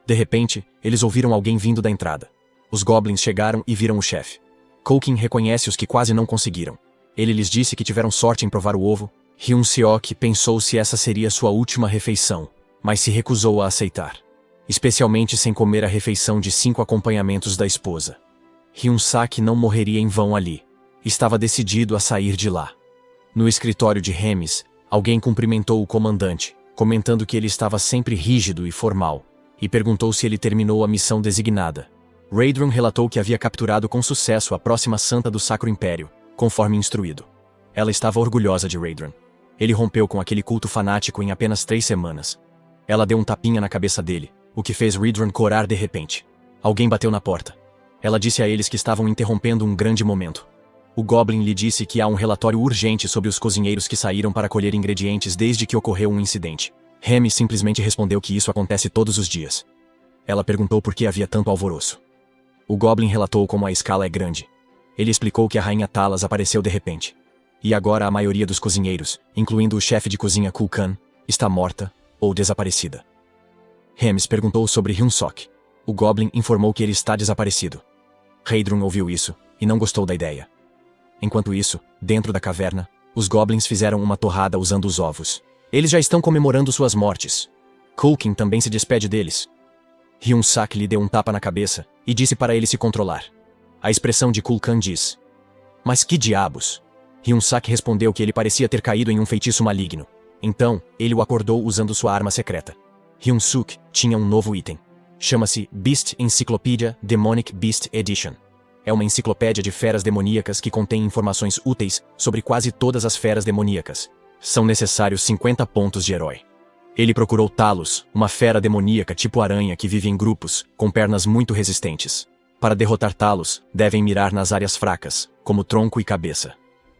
De repente, eles ouviram alguém vindo da entrada. Os goblins chegaram e viram o chefe. Kulkan reconhece os que quase não conseguiram. Ele lhes disse que tiveram sorte em provar o ovo. Hyun-seok pensou se essa seria sua última refeição, mas se recusou a aceitar. Especialmente sem comer a refeição de 5 acompanhamentos da esposa. Hyun-seok não morreria em vão ali. Estava decidido a sair de lá. No escritório de Hemis, alguém cumprimentou o comandante, comentando que ele estava sempre rígido e formal, e perguntou se ele terminou a missão designada. Raedron relatou que havia capturado com sucesso a próxima santa do Sacro Império, conforme instruído. Ela estava orgulhosa de Raedron. Ele rompeu com aquele culto fanático em apenas 3 semanas. Ela deu um tapinha na cabeça dele, o que fez Raedron corar de repente. Alguém bateu na porta. Ela disse a eles que estavam interrompendo um grande momento. O Goblin lhe disse que há um relatório urgente sobre os cozinheiros que saíram para colher ingredientes desde que ocorreu um incidente. Remy simplesmente respondeu que isso acontece todos os dias. Ela perguntou por que havia tanto alvoroço. O Goblin relatou como a escala é grande. Ele explicou que a rainha Talas apareceu de repente. E agora a maioria dos cozinheiros, incluindo o chefe de cozinha Kulkan, está morta ou desaparecida. Hemis perguntou sobre Hyun-seok. O Goblin informou que ele está desaparecido. Raedron ouviu isso e não gostou da ideia. Enquanto isso, dentro da caverna, os Goblins fizeram uma torrada usando os ovos. Eles já estão comemorando suas mortes. Kulkan também se despede deles. Hyun-seok lhe deu um tapa na cabeça e disse para ele se controlar. A expressão de Kulkan diz: "Mas que diabos?" Hyun-seok respondeu que ele parecia ter caído em um feitiço maligno. Então, ele o acordou usando sua arma secreta. Hyun-seok tinha um novo item. Chama-se Beast Encyclopedia Demonic Beast Edition. É uma enciclopédia de feras demoníacas que contém informações úteis sobre quase todas as feras demoníacas. São necessários 50 pontos de herói. Ele procurou Talos, uma fera demoníaca tipo aranha que vive em grupos, com pernas muito resistentes. Para derrotar Talos, devem mirar nas áreas fracas, como tronco e cabeça.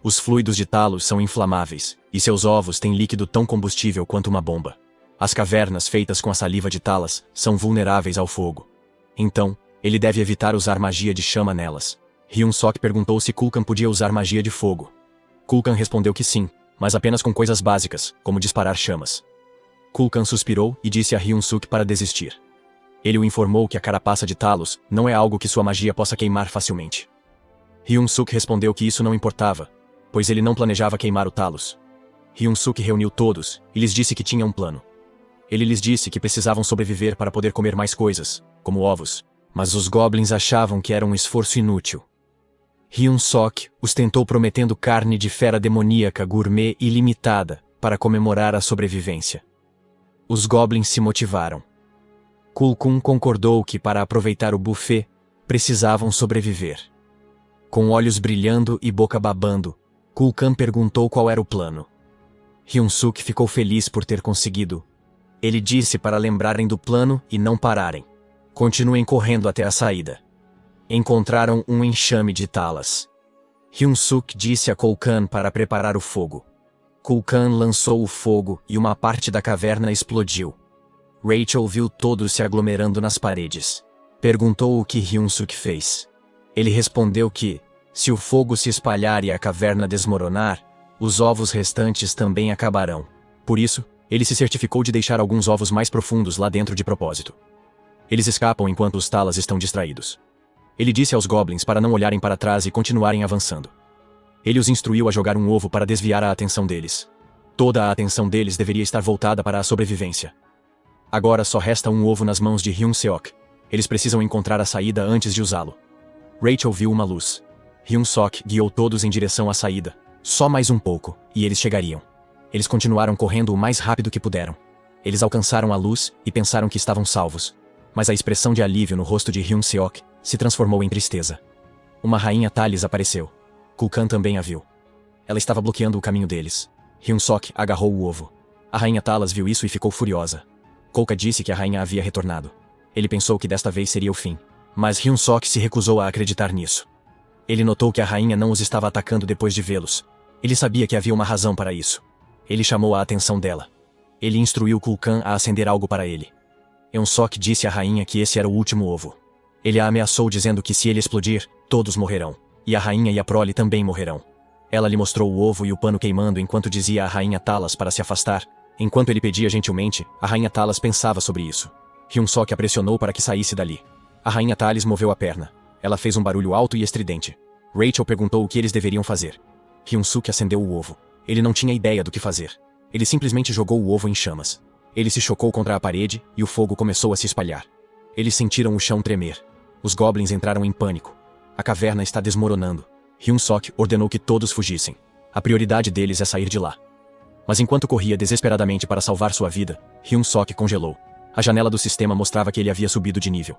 Os fluidos de Talos são inflamáveis, e seus ovos têm líquido tão combustível quanto uma bomba. As cavernas feitas com a saliva de Talas são vulneráveis ao fogo. Então, ele deve evitar usar magia de chama nelas. Hyun-sok perguntou se Kulkan podia usar magia de fogo. Kulkan respondeu que sim, mas apenas com coisas básicas, como disparar chamas. Kulkan suspirou e disse a Hyun-suk para desistir. Ele o informou que a carapaça de Talos não é algo que sua magia possa queimar facilmente. Hyun-suk respondeu que isso não importava, pois ele não planejava queimar o Talos. Hyun-suk reuniu todos e lhes disse que tinha um plano. Ele lhes disse que precisavam sobreviver para poder comer mais coisas, como ovos, mas os goblins achavam que era um esforço inútil. Hyun-sok os tentou prometendo carne de fera demoníaca gourmet ilimitada para comemorar a sobrevivência. Os goblins se motivaram. Kulkan concordou que para aproveitar o buffet, precisavam sobreviver. Com olhos brilhando e boca babando, Kulkan perguntou qual era o plano. Hyun-suk ficou feliz por ter conseguido. Ele disse para lembrarem do plano e não pararem. Continuem correndo até a saída. Encontraram um enxame de Talas. Hyun-suk disse a Kulkan para preparar o fogo. Kulkan lançou o fogo e uma parte da caverna explodiu. Rachel viu todos se aglomerando nas paredes. Perguntou o que Hyun-suk fez. Ele respondeu que, se o fogo se espalhar e a caverna desmoronar, os ovos restantes também acabarão. Por isso, ele se certificou de deixar alguns ovos mais profundos lá dentro de propósito. Eles escapam enquanto os Talas estão distraídos. Ele disse aos goblins para não olharem para trás e continuarem avançando. Ele os instruiu a jogar um ovo para desviar a atenção deles. Toda a atenção deles deveria estar voltada para a sobrevivência. Agora só resta um ovo nas mãos de Hyun-seok. Eles precisam encontrar a saída antes de usá-lo. Rachel viu uma luz. Hyun-sok guiou todos em direção à saída. Só mais um pouco, e eles chegariam. Eles continuaram correndo o mais rápido que puderam. Eles alcançaram a luz e pensaram que estavam salvos. Mas a expressão de alívio no rosto de Hyun-seok se transformou em tristeza. Uma rainha Talis apareceu. Kulkan também a viu. Ela estava bloqueando o caminho deles. Hyun-sok agarrou o ovo. A rainha Talas viu isso e ficou furiosa. Kulka disse que a rainha havia retornado. Ele pensou que desta vez seria o fim. Mas Hyun-sok se recusou a acreditar nisso. Ele notou que a rainha não os estava atacando depois de vê-los. Ele sabia que havia uma razão para isso. Ele chamou a atenção dela. Ele instruiu Kulkan a acender algo para ele. Hyun-sok disse à rainha que esse era o último ovo. Ele a ameaçou dizendo que se ele explodir, todos morrerão. E a rainha e a prole também morrerão. Ela lhe mostrou o ovo e o pano queimando enquanto dizia à rainha Talas para se afastar. Enquanto ele pedia gentilmente, a rainha Talas pensava sobre isso. Hyun-sok a pressionou para que saísse dali. A rainha Talis moveu a perna. Ela fez um barulho alto e estridente. Rachel perguntou o que eles deveriam fazer. Hyun-suk acendeu o ovo. Ele não tinha ideia do que fazer. Ele simplesmente jogou o ovo em chamas. Ele se chocou contra a parede e o fogo começou a se espalhar. Eles sentiram o chão tremer. Os goblins entraram em pânico. A caverna está desmoronando. Hyun-sok ordenou que todos fugissem. A prioridade deles é sair de lá. Mas enquanto corria desesperadamente para salvar sua vida, Hyun-sok congelou. A janela do sistema mostrava que ele havia subido de nível.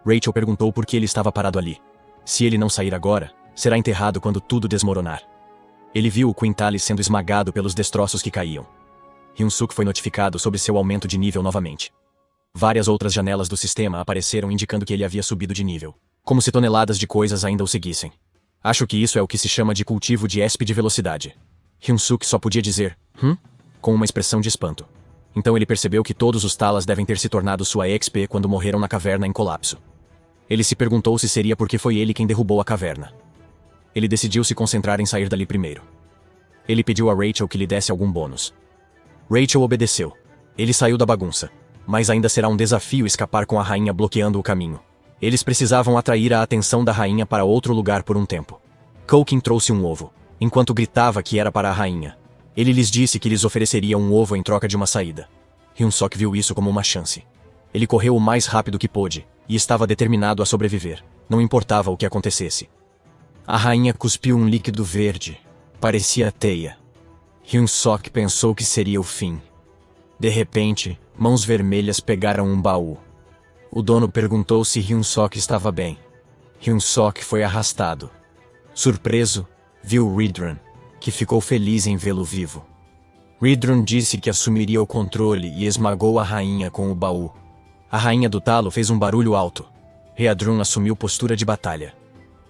Rachel perguntou por que ele estava parado ali. Se ele não sair agora, será enterrado quando tudo desmoronar. Ele viu o Quintalis sendo esmagado pelos destroços que caíam. Hyun-suk foi notificado sobre seu aumento de nível novamente. Várias outras janelas do sistema apareceram indicando que ele havia subido de nível. Como se toneladas de coisas ainda o seguissem. Acho que isso é o que se chama de cultivo de ESP de velocidade. Hyun-suk só podia dizer, com uma expressão de espanto. Então ele percebeu que todos os Talas devem ter se tornado sua XP quando morreram na caverna em colapso. Ele se perguntou se seria porque foi ele quem derrubou a caverna. Ele decidiu se concentrar em sair dali primeiro. Ele pediu a Rachel que lhe desse algum bônus. Rachel obedeceu. Ele saiu da bagunça. Mas ainda será um desafio escapar com a rainha bloqueando o caminho. Eles precisavam atrair a atenção da rainha para outro lugar por um tempo. Kulkan trouxe um ovo, enquanto gritava que era para a rainha. Ele lhes disse que lhes ofereceria um ovo em troca de uma saída. Hyun-sok viu isso como uma chance. Ele correu o mais rápido que pôde, e estava determinado a sobreviver, não importava o que acontecesse. A rainha cuspiu um líquido verde. Parecia teia. Hyun-sok pensou que seria o fim. De repente, mãos vermelhas pegaram um baú. O dono perguntou se Hyun-sok estava bem. Hyun-sok foi arrastado. Surpreso, viu Ridran, que ficou feliz em vê-lo vivo. Ridrun disse que assumiria o controle e esmagou a rainha com o baú. A rainha do talo fez um barulho alto. Headrun assumiu postura de batalha.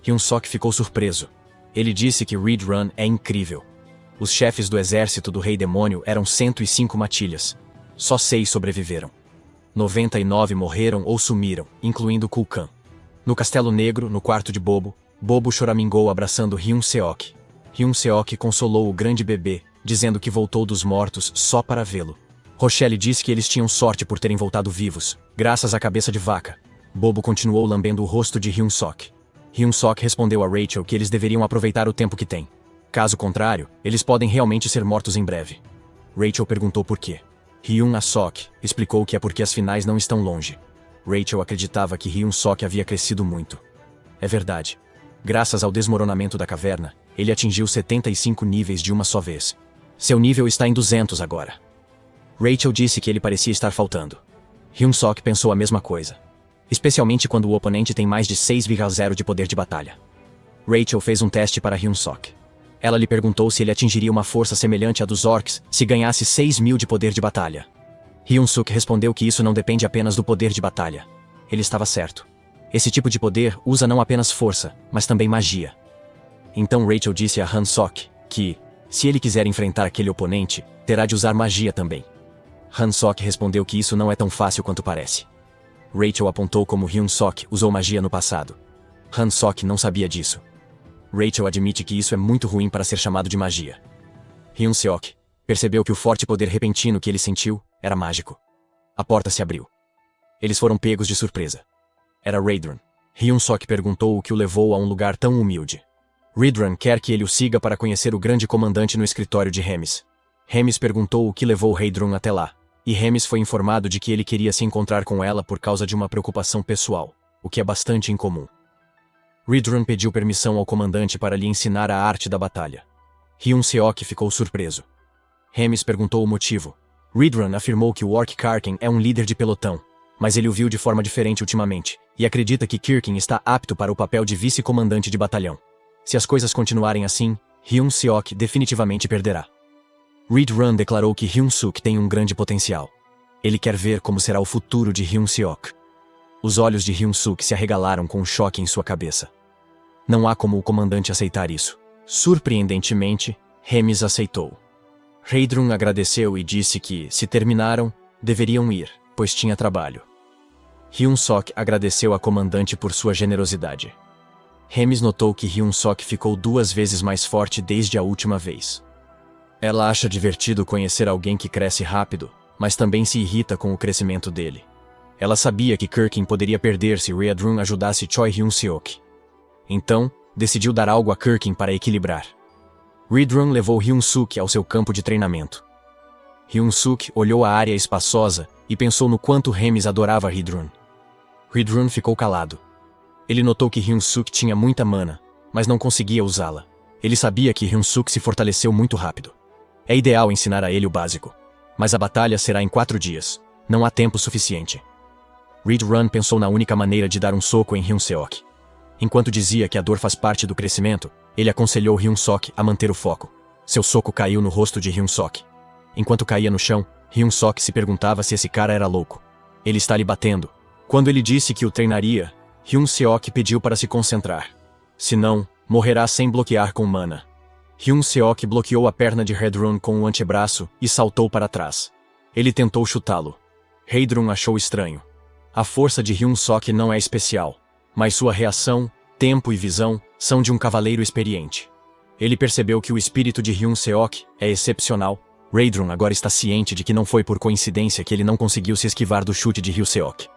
Hyun-sok ficou surpreso. Ele disse que Ridrun é incrível. Os chefes do exército do Rei Demônio eram 105 matilhas. Só 6 sobreviveram. 99 morreram ou sumiram, incluindo Kulkan. No Castelo Negro, no quarto de Bobo, Bobo choramingou abraçando Hyun-seok. Hyun-seok consolou o grande bebê, dizendo que voltou dos mortos só para vê-lo. Rochelle disse que eles tinham sorte por terem voltado vivos, graças à cabeça de vaca. Bobo continuou lambendo o rosto de Hyun-sok. Hyun-sok respondeu a Rachel que eles deveriam aproveitar o tempo que têm. Caso contrário, eles podem realmente ser mortos em breve. Rachel perguntou por quê. Hyun-sok explicou que é porque as finais não estão longe. Rachel acreditava que Hyun-sok havia crescido muito. É verdade. Graças ao desmoronamento da caverna, ele atingiu 75 níveis de uma só vez. Seu nível está em 200 agora. Rachel disse que ele parecia estar faltando. Hyun-sok pensou a mesma coisa. Especialmente quando o oponente tem mais de 6,0 de poder de batalha. Rachel fez um teste para Hyun-sok. Ela lhe perguntou se ele atingiria uma força semelhante à dos orcs se ganhasse 6.000 de poder de batalha. Hyun-suk respondeu que isso não depende apenas do poder de batalha. Ele estava certo. Esse tipo de poder usa não apenas força, mas também magia. Então Rachel disse a Han-sok que, se ele quiser enfrentar aquele oponente, terá de usar magia também. Han-sok respondeu que isso não é tão fácil quanto parece. Rachel apontou como Hyun-sok usou magia no passado. Han-sok não sabia disso. Rachel admite que isso é muito ruim para ser chamado de magia. Hyun-seok percebeu que o forte poder repentino que ele sentiu era mágico. A porta se abriu. Eles foram pegos de surpresa. Era Ridrun. Hyun-sok perguntou o que o levou a um lugar tão humilde. Ridrun quer que ele o siga para conhecer o grande comandante no escritório de Hemis. Hemis perguntou o que levou Ridrun até lá, e Hemis foi informado de que ele queria se encontrar com ela por causa de uma preocupação pessoal, o que é bastante incomum. Ridrun pediu permissão ao comandante para lhe ensinar a arte da batalha. Hyun-seok ficou surpreso. Hemis perguntou o motivo. Ridrun afirmou que o Orc Karkin é um líder de pelotão, mas ele o viu de forma diferente ultimamente, e acredita que Kirkin está apto para o papel de vice-comandante de batalhão. Se as coisas continuarem assim, Hyun-seok definitivamente perderá. Ridrun declarou que Hyun-suk tem um grande potencial. Ele quer ver como será o futuro de Hyun-seok. Os olhos de Hyun-suk se arregalaram com um choque em sua cabeça. Não há como o comandante aceitar isso. Surpreendentemente, Hemis aceitou. Ridrun agradeceu e disse que, se terminaram, deveriam ir, pois tinha trabalho. Hyun-sok agradeceu a comandante por sua generosidade. Hemis notou que Hyun-sok ficou 2 vezes mais forte desde a última vez. Ela acha divertido conhecer alguém que cresce rápido, mas também se irrita com o crescimento dele. Ela sabia que Kirkin poderia perder se Ridrun ajudasse Choi Hyun-seok. Então, decidiu dar algo a Kirkin para equilibrar. Ridrun levou Hyun-suk ao seu campo de treinamento. Hyun-suk olhou a área espaçosa e pensou no quanto Hemis adorava Ridrun. Ridrun ficou calado. Ele notou que Hyun-suk tinha muita mana, mas não conseguia usá-la. Ele sabia que Hyun-suk se fortaleceu muito rápido. É ideal ensinar a ele o básico. Mas a batalha será em 4 dias. Não há tempo suficiente. Ridrun pensou na única maneira de dar um soco em Hyun-seok. Enquanto dizia que a dor faz parte do crescimento, ele aconselhou Hyun-sok a manter o foco. Seu soco caiu no rosto de Hyun-sok. Enquanto caía no chão, Hyun-sok se perguntava se esse cara era louco. Ele está lhe batendo. Quando ele disse que o treinaria, Hyun-seok pediu para se concentrar. Senão, morrerá sem bloquear com mana. Hyun-seok bloqueou a perna de Ridrun com o antebraço e saltou para trás. Ele tentou chutá-lo. Ridrun achou estranho. A força de Hyun-sok não é especial, mas sua reação, tempo e visão são de um cavaleiro experiente. Ele percebeu que o espírito de Hyun-seok é excepcional. Ridrun agora está ciente de que não foi por coincidência que ele não conseguiu se esquivar do chute de Hyun-seok.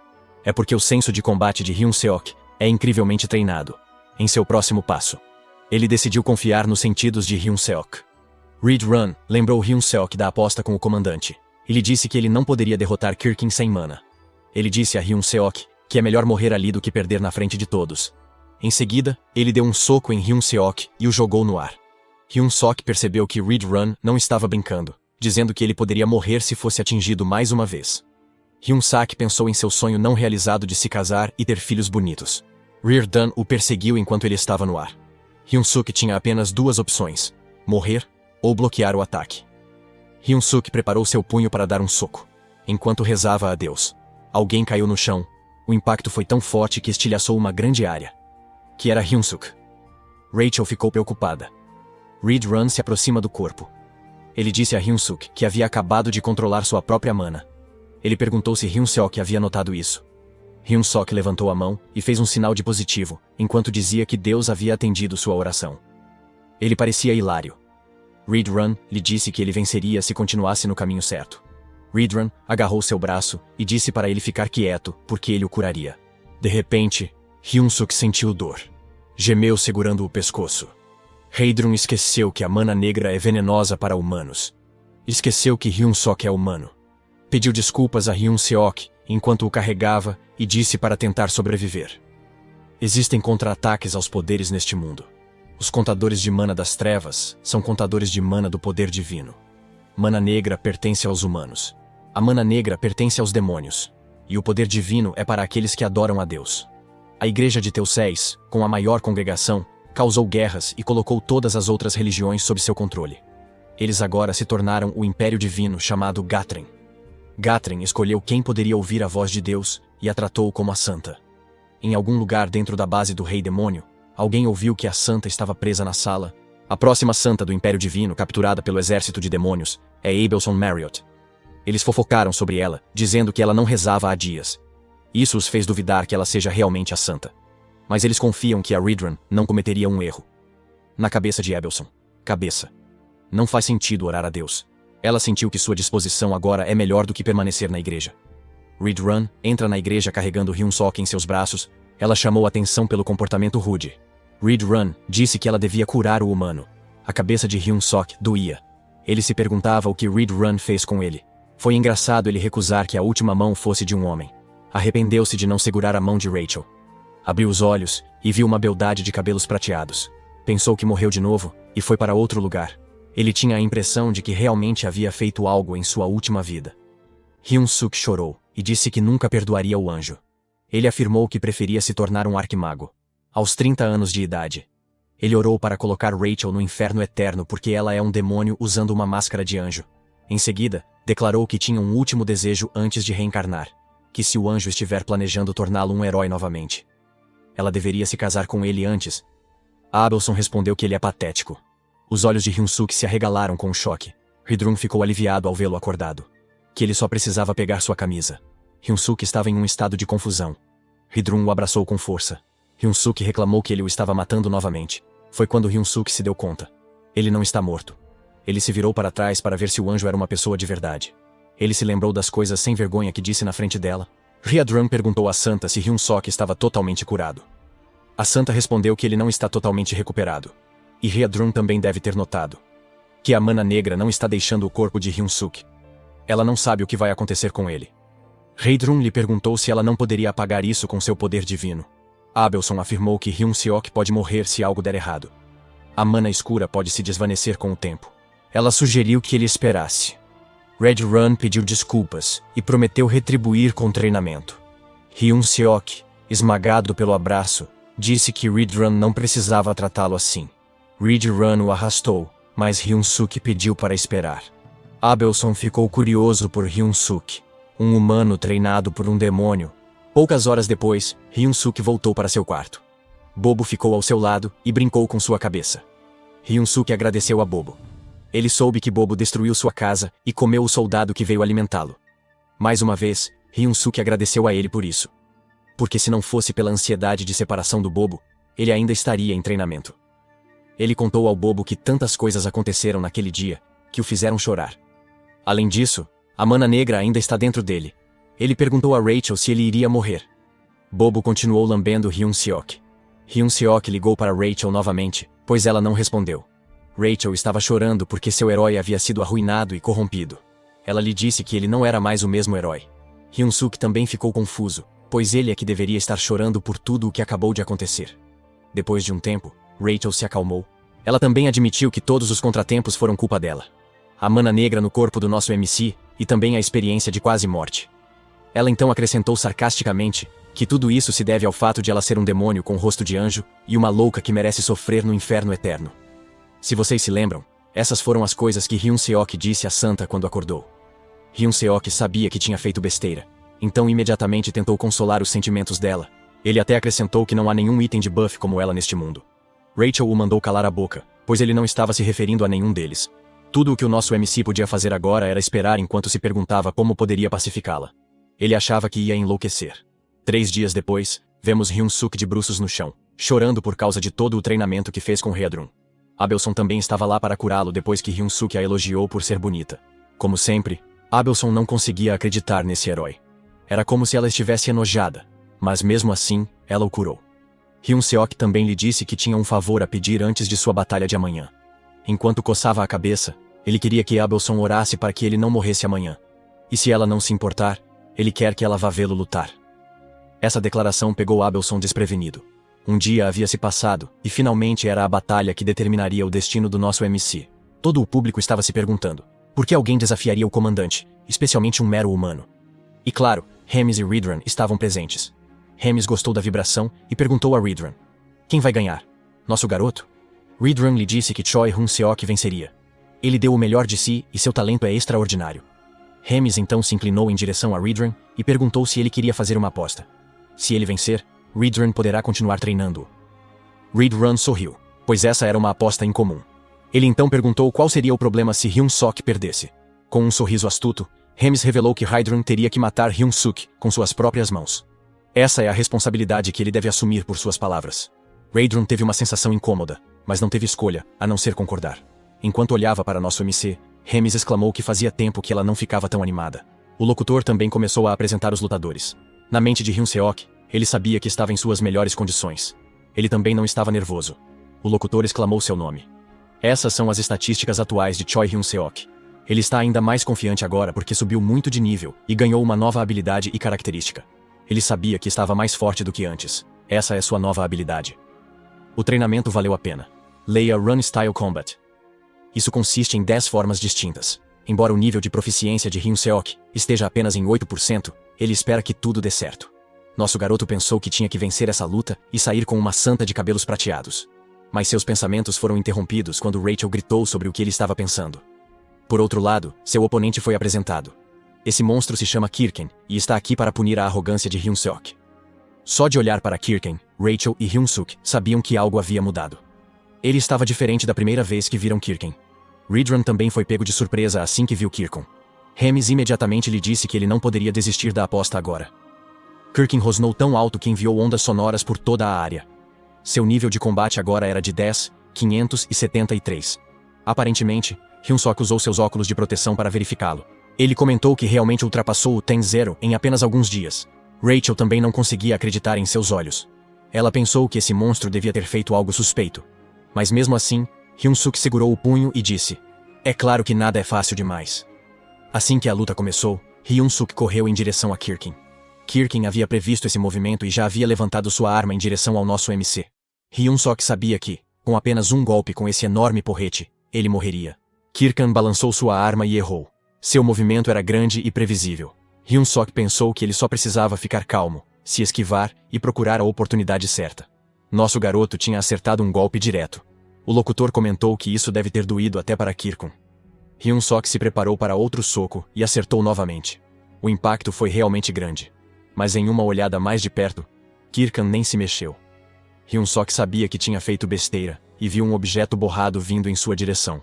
É porque o senso de combate de Hyun-seok é incrivelmente treinado. Em seu próximo passo, ele decidiu confiar nos sentidos de Hyun-seok. Ridrun lembrou Hyun-seok da aposta com o comandante e lhe disse que ele não poderia derrotar Kirkin sem mana. Ele disse a Hyun-seok que é melhor morrer ali do que perder na frente de todos. Em seguida, ele deu um soco em Hyun-seok e o jogou no ar. Hyun-seok percebeu que Ridrun não estava brincando, dizendo que ele poderia morrer se fosse atingido mais uma vez. Hyun-seok pensou em seu sonho não realizado de se casar e ter filhos bonitos. Ridrun o perseguiu enquanto ele estava no ar. Hyun-suk tinha apenas 2 opções: morrer ou bloquear o ataque. Hyun-suk preparou seu punho para dar um soco. Enquanto rezava a Deus, alguém caiu no chão. O impacto foi tão forte que estilhaçou uma grande área. Que era Hyun-suk. Rachel ficou preocupada. Reed Run se aproxima do corpo. Ele disse a Hyun-suk que havia acabado de controlar sua própria mana. Ele perguntou se Hyun-seok havia notado isso. Hyun-suk levantou a mão e fez um sinal de positivo, enquanto dizia que Deus havia atendido sua oração. Ele parecia hilário. Reed Run lhe disse que ele venceria se continuasse no caminho certo. Reed Run agarrou seu braço e disse para ele ficar quieto, porque ele o curaria. De repente, Hyun-suk sentiu dor. Gemeu segurando o pescoço. Heidrun esqueceu que a mana negra é venenosa para humanos. Esqueceu que Hyun-suk é humano. Pediu desculpas a Hyun-seok enquanto o carregava e disse para tentar sobreviver. Existem contra-ataques aos poderes neste mundo. Os contadores de mana das trevas são contadores de mana do poder divino. Mana negra pertence aos humanos. A mana negra pertence aos demônios. E o poder divino é para aqueles que adoram a Deus. A igreja de Teuséis, com a maior congregação, causou guerras e colocou todas as outras religiões sob seu controle. Eles agora se tornaram o império divino chamado Gatren. Gatren escolheu quem poderia ouvir a voz de Deus e a tratou como a santa. Em algum lugar dentro da base do rei demônio, alguém ouviu que a santa estava presa na sala. A próxima santa do Império Divino, capturada pelo exército de demônios, é Abelson Marriott. Eles fofocaram sobre ela, dizendo que ela não rezava há dias. Isso os fez duvidar que ela seja realmente a santa. Mas eles confiam que a Reedrun não cometeria um erro. Na cabeça de Abelson. Cabeça. Não faz sentido orar a Deus. Ela sentiu que sua disposição agora é melhor do que permanecer na igreja. Reedrun entra na igreja carregando Hyun-suk em seus braços. Ela chamou atenção pelo comportamento rude. Reedrun disse que ela devia curar o humano. A cabeça de Hyun-suk doía. Ele se perguntava o que Reedrun fez com ele. Foi engraçado ele recusar que a última mão fosse de um homem. Arrependeu-se de não segurar a mão de Rachel. Abriu os olhos e viu uma beldade de cabelos prateados. Pensou que morreu de novo e foi para outro lugar. Ele tinha a impressão de que realmente havia feito algo em sua última vida. Hyun-suk chorou e disse que nunca perdoaria o anjo. Ele afirmou que preferia se tornar um arquimago. Aos 30 anos de idade. Ele orou para colocar Rachel no inferno eterno porque ela é um demônio usando uma máscara de anjo. Em seguida, declarou que tinha um último desejo antes de reencarnar. Que se o anjo estiver planejando torná-lo um herói novamente, ela deveria se casar com ele antes. Abelson respondeu que ele é patético. Os olhos de Hyun-suk se arregalaram com o choque. Reedrun ficou aliviado ao vê-lo acordado. Que ele só precisava pegar sua camisa. Hyun-suk estava em um estado de confusão. Reedrun o abraçou com força. Hyun-suk reclamou que ele o estava matando novamente. Foi quando Hyun-suk se deu conta. Ele não está morto. Ele se virou para trás para ver se o anjo era uma pessoa de verdade. Ele se lembrou das coisas sem vergonha que disse na frente dela. Reedrun perguntou à santa se Hyun-suk estava totalmente curado. A santa respondeu que ele não está totalmente recuperado. E Reedrun também deve ter notado que a mana negra não está deixando o corpo de Hyun-suk. Ela não sabe o que vai acontecer com ele. Reedrun lhe perguntou se ela não poderia apagar isso com seu poder divino. Abelson afirmou que Hyun-seok pode morrer se algo der errado. A mana escura pode se desvanecer com o tempo. Ela sugeriu que ele esperasse. Reedrun pediu desculpas e prometeu retribuir com treinamento. Hyun-seok, esmagado pelo abraço, disse que Reedrun não precisava tratá-lo assim. Reedrun o arrastou, mas Hyun-suk pediu para esperar. Abelson ficou curioso por Hyun-suk, um humano treinado por um demônio. Poucas horas depois, Hyun-suk voltou para seu quarto. Bobo ficou ao seu lado e brincou com sua cabeça. Hyun-suk agradeceu a Bobo. Ele soube que Bobo destruiu sua casa e comeu o soldado que veio alimentá-lo. Mais uma vez, Hyun-suk agradeceu a ele por isso. Porque se não fosse pela ansiedade de separação do Bobo, ele ainda estaria em treinamento. Ele contou ao Bobo que tantas coisas aconteceram naquele dia, que o fizeram chorar. Além disso, a mana negra ainda está dentro dele. Ele perguntou a Rachel se ele iria morrer. Bobo continuou lambendo Hyun-seok. Hyun-seok ligou para Rachel novamente, pois ela não respondeu. Rachel estava chorando porque seu herói havia sido arruinado e corrompido. Ela lhe disse que ele não era mais o mesmo herói. Hyun-suk também ficou confuso, pois ele é que deveria estar chorando por tudo o que acabou de acontecer. Depois de um tempo, Rachel se acalmou. Ela também admitiu que todos os contratempos foram culpa dela. A mana negra no corpo do nosso MC, e também a experiência de quase morte. Ela então acrescentou sarcasticamente que tudo isso se deve ao fato de ela ser um demônio com rosto de anjo e uma louca que merece sofrer no inferno eterno. Se vocês se lembram, Essas foram as coisas que Hyun-seok disse à santa quando acordou. Hyun-seok sabia que tinha feito besteira, então imediatamente tentou consolar os sentimentos dela. Ele até acrescentou que não há nenhum item de buff como ela neste mundo. Rachel o mandou calar a boca, pois ele não estava se referindo a nenhum deles. Tudo o que o nosso MC podia fazer agora era esperar enquanto se perguntava como poderia pacificá-la. Ele achava que ia enlouquecer. 3 dias depois, vemos Hyun-suk de bruços no chão, chorando por causa de todo o treinamento que fez com Heodrun. Abelson também estava lá para curá-lo depois que Hyun-suk a elogiou por ser bonita. Como sempre, Abelson não conseguia acreditar nesse herói. Era como se ela estivesse enojada, mas mesmo assim, ela o curou. Hyun-seok também lhe disse que tinha um favor a pedir antes de sua batalha de amanhã. Enquanto coçava a cabeça, ele queria que Abelson orasse para que ele não morresse amanhã. E se ela não se importar, ele quer que ela vá vê-lo lutar. Essa declaração pegou Abelson desprevenido. Um dia havia se passado, e finalmente era a batalha que determinaria o destino do nosso MC. Todo o público estava se perguntando, por que alguém desafiaria o comandante, especialmente um mero humano? E claro, Hemis e Ridran estavam presentes. Hemis gostou da vibração e perguntou a Ridran: quem vai ganhar? Nosso garoto? Ridran lhe disse que Choi Hyun-seok venceria. Ele deu o melhor de si e seu talento é extraordinário. Hemis então se inclinou em direção a Ridran e perguntou se ele queria fazer uma aposta. Se ele vencer, Ridran poderá continuar treinando-o. Ridran sorriu, pois essa era uma aposta incomum. Ele então perguntou qual seria o problema se Hyun-suk perdesse. Com um sorriso astuto, Hemis revelou que Ridran teria que matar Hyun-suk com suas próprias mãos. Essa é a responsabilidade que ele deve assumir por suas palavras. Ridran teve uma sensação incômoda, mas não teve escolha, a não ser concordar. Enquanto olhava para nosso MC, Hemis exclamou que fazia tempo que ela não ficava tão animada. O locutor também começou a apresentar os lutadores. Na mente de Hyun-seok, ele sabia que estava em suas melhores condições. Ele também não estava nervoso. O locutor exclamou seu nome. Essas são as estatísticas atuais de Choi Hyun-seok. Ele está ainda mais confiante agora porque subiu muito de nível e ganhou uma nova habilidade e característica. Ele sabia que estava mais forte do que antes. Essa é sua nova habilidade. O treinamento valeu a pena. Leia Run Style Combat. Isso consiste em 10 formas distintas. Embora o nível de proficiência de Hyun-seok esteja apenas em 8%, ele espera que tudo dê certo. Nosso garoto pensou que tinha que vencer essa luta e sair com uma santa de cabelos prateados. Mas seus pensamentos foram interrompidos quando Rachel gritou sobre o que ele estava pensando. Por outro lado, seu oponente foi apresentado. Esse monstro se chama Kirken e está aqui para punir a arrogância de Hyun-seok. Só de olhar para Kirken, Rachel e Hyun-suk sabiam que algo havia mudado. Ele estava diferente da primeira vez que viram Kirken. Ridran também foi pego de surpresa assim que viu Kirken. Hemis imediatamente lhe disse que ele não poderia desistir da aposta agora. Kirken rosnou tão alto que enviou ondas sonoras por toda a área. Seu nível de combate agora era de 10,573. Aparentemente, Hyun-suk usou seus óculos de proteção para verificá-lo. Ele comentou que realmente ultrapassou o Ten Zero em apenas alguns dias. Rachel também não conseguia acreditar em seus olhos. Ela pensou que esse monstro devia ter feito algo suspeito. Mas mesmo assim, Hyun-suk segurou o punho e disse: é claro que nada é fácil demais. Assim que a luta começou, Hyun-suk correu em direção a Kirken. Kirken havia previsto esse movimento e já havia levantado sua arma em direção ao nosso MC. Hyun-suk sabia que, com apenas um golpe com esse enorme porrete, ele morreria. Kirken balançou sua arma e errou. Seu movimento era grande e previsível. Hyun-suk pensou que ele só precisava ficar calmo, se esquivar e procurar a oportunidade certa. Nosso garoto tinha acertado um golpe direto. O locutor comentou que isso deve ter doído até para Kirken. Hyun-suk se preparou para outro soco e acertou novamente. O impacto foi realmente grande. Mas em uma olhada mais de perto, Kirken nem se mexeu. Hyun-suk sabia que tinha feito besteira e viu um objeto borrado vindo em sua direção.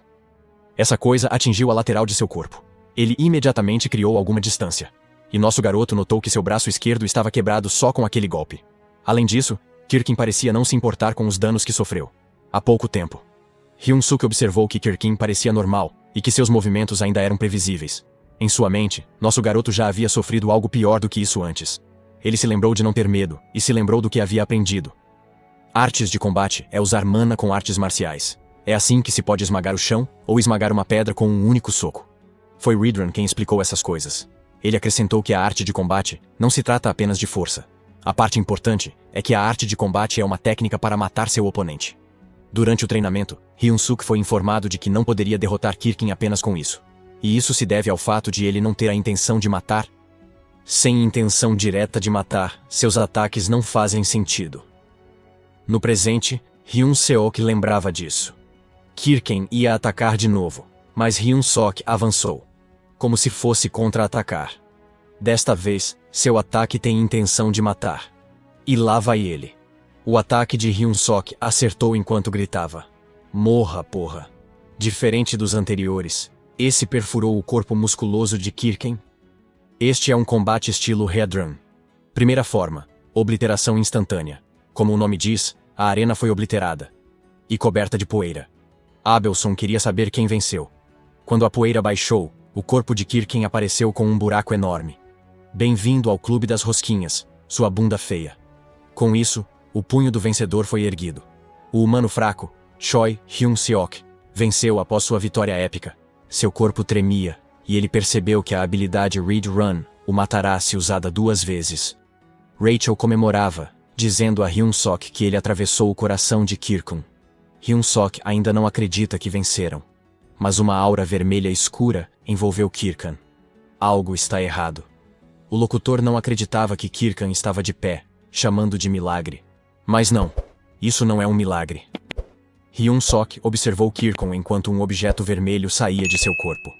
Essa coisa atingiu a lateral de seu corpo. Ele imediatamente criou alguma distância. E nosso garoto notou que seu braço esquerdo estava quebrado só com aquele golpe. Além disso, Kirken parecia não se importar com os danos que sofreu. Há pouco tempo. Hyun-suk observou que Kirken parecia normal e que seus movimentos ainda eram previsíveis. Em sua mente, nosso garoto já havia sofrido algo pior do que isso antes. Ele se lembrou de não ter medo e se lembrou do que havia aprendido. Artes de combate é usar mana com artes marciais. É assim que se pode esmagar o chão ou esmagar uma pedra com um único soco. Foi Ridran quem explicou essas coisas. Ele acrescentou que a arte de combate não se trata apenas de força. A parte importante é que a arte de combate é uma técnica para matar seu oponente. Durante o treinamento, Hyun-suk foi informado de que não poderia derrotar Kirken apenas com isso. E isso se deve ao fato de ele não ter a intenção de matar. Sem intenção direta de matar, seus ataques não fazem sentido. No presente, Hyun-seok lembrava disso. Kirken ia atacar de novo, mas Hyun-sok avançou, como se fosse contra-atacar. Desta vez, seu ataque tem intenção de matar. E lá vai ele. O ataque de Hyun-sok acertou enquanto gritava: "Morra, porra!" Diferente dos anteriores, esse perfurou o corpo musculoso de Kirken. Este é um combate estilo Headrun. Primeira forma, obliteração instantânea. Como o nome diz, a arena foi obliterada e coberta de poeira. Abelson queria saber quem venceu. Quando a poeira baixou, o corpo de Kirken apareceu com um buraco enorme. Bem-vindo ao Clube das Rosquinhas, sua bunda feia. Com isso, o punho do vencedor foi erguido. O humano fraco, Choi Hyun-seok, venceu após sua vitória épica. Seu corpo tremia, e ele percebeu que a habilidade Read Run o matará se usada 2 vezes. Rachel comemorava, dizendo a Hyun-sok que ele atravessou o coração de Kirken. Hyun-sok ainda não acredita que venceram. Mas uma aura vermelha escura envolveu Kirken. Algo está errado. O locutor não acreditava que Kirken estava de pé, chamando de milagre. Mas não, isso não é um milagre. Hyun-sok observou Kirken enquanto um objeto vermelho saía de seu corpo.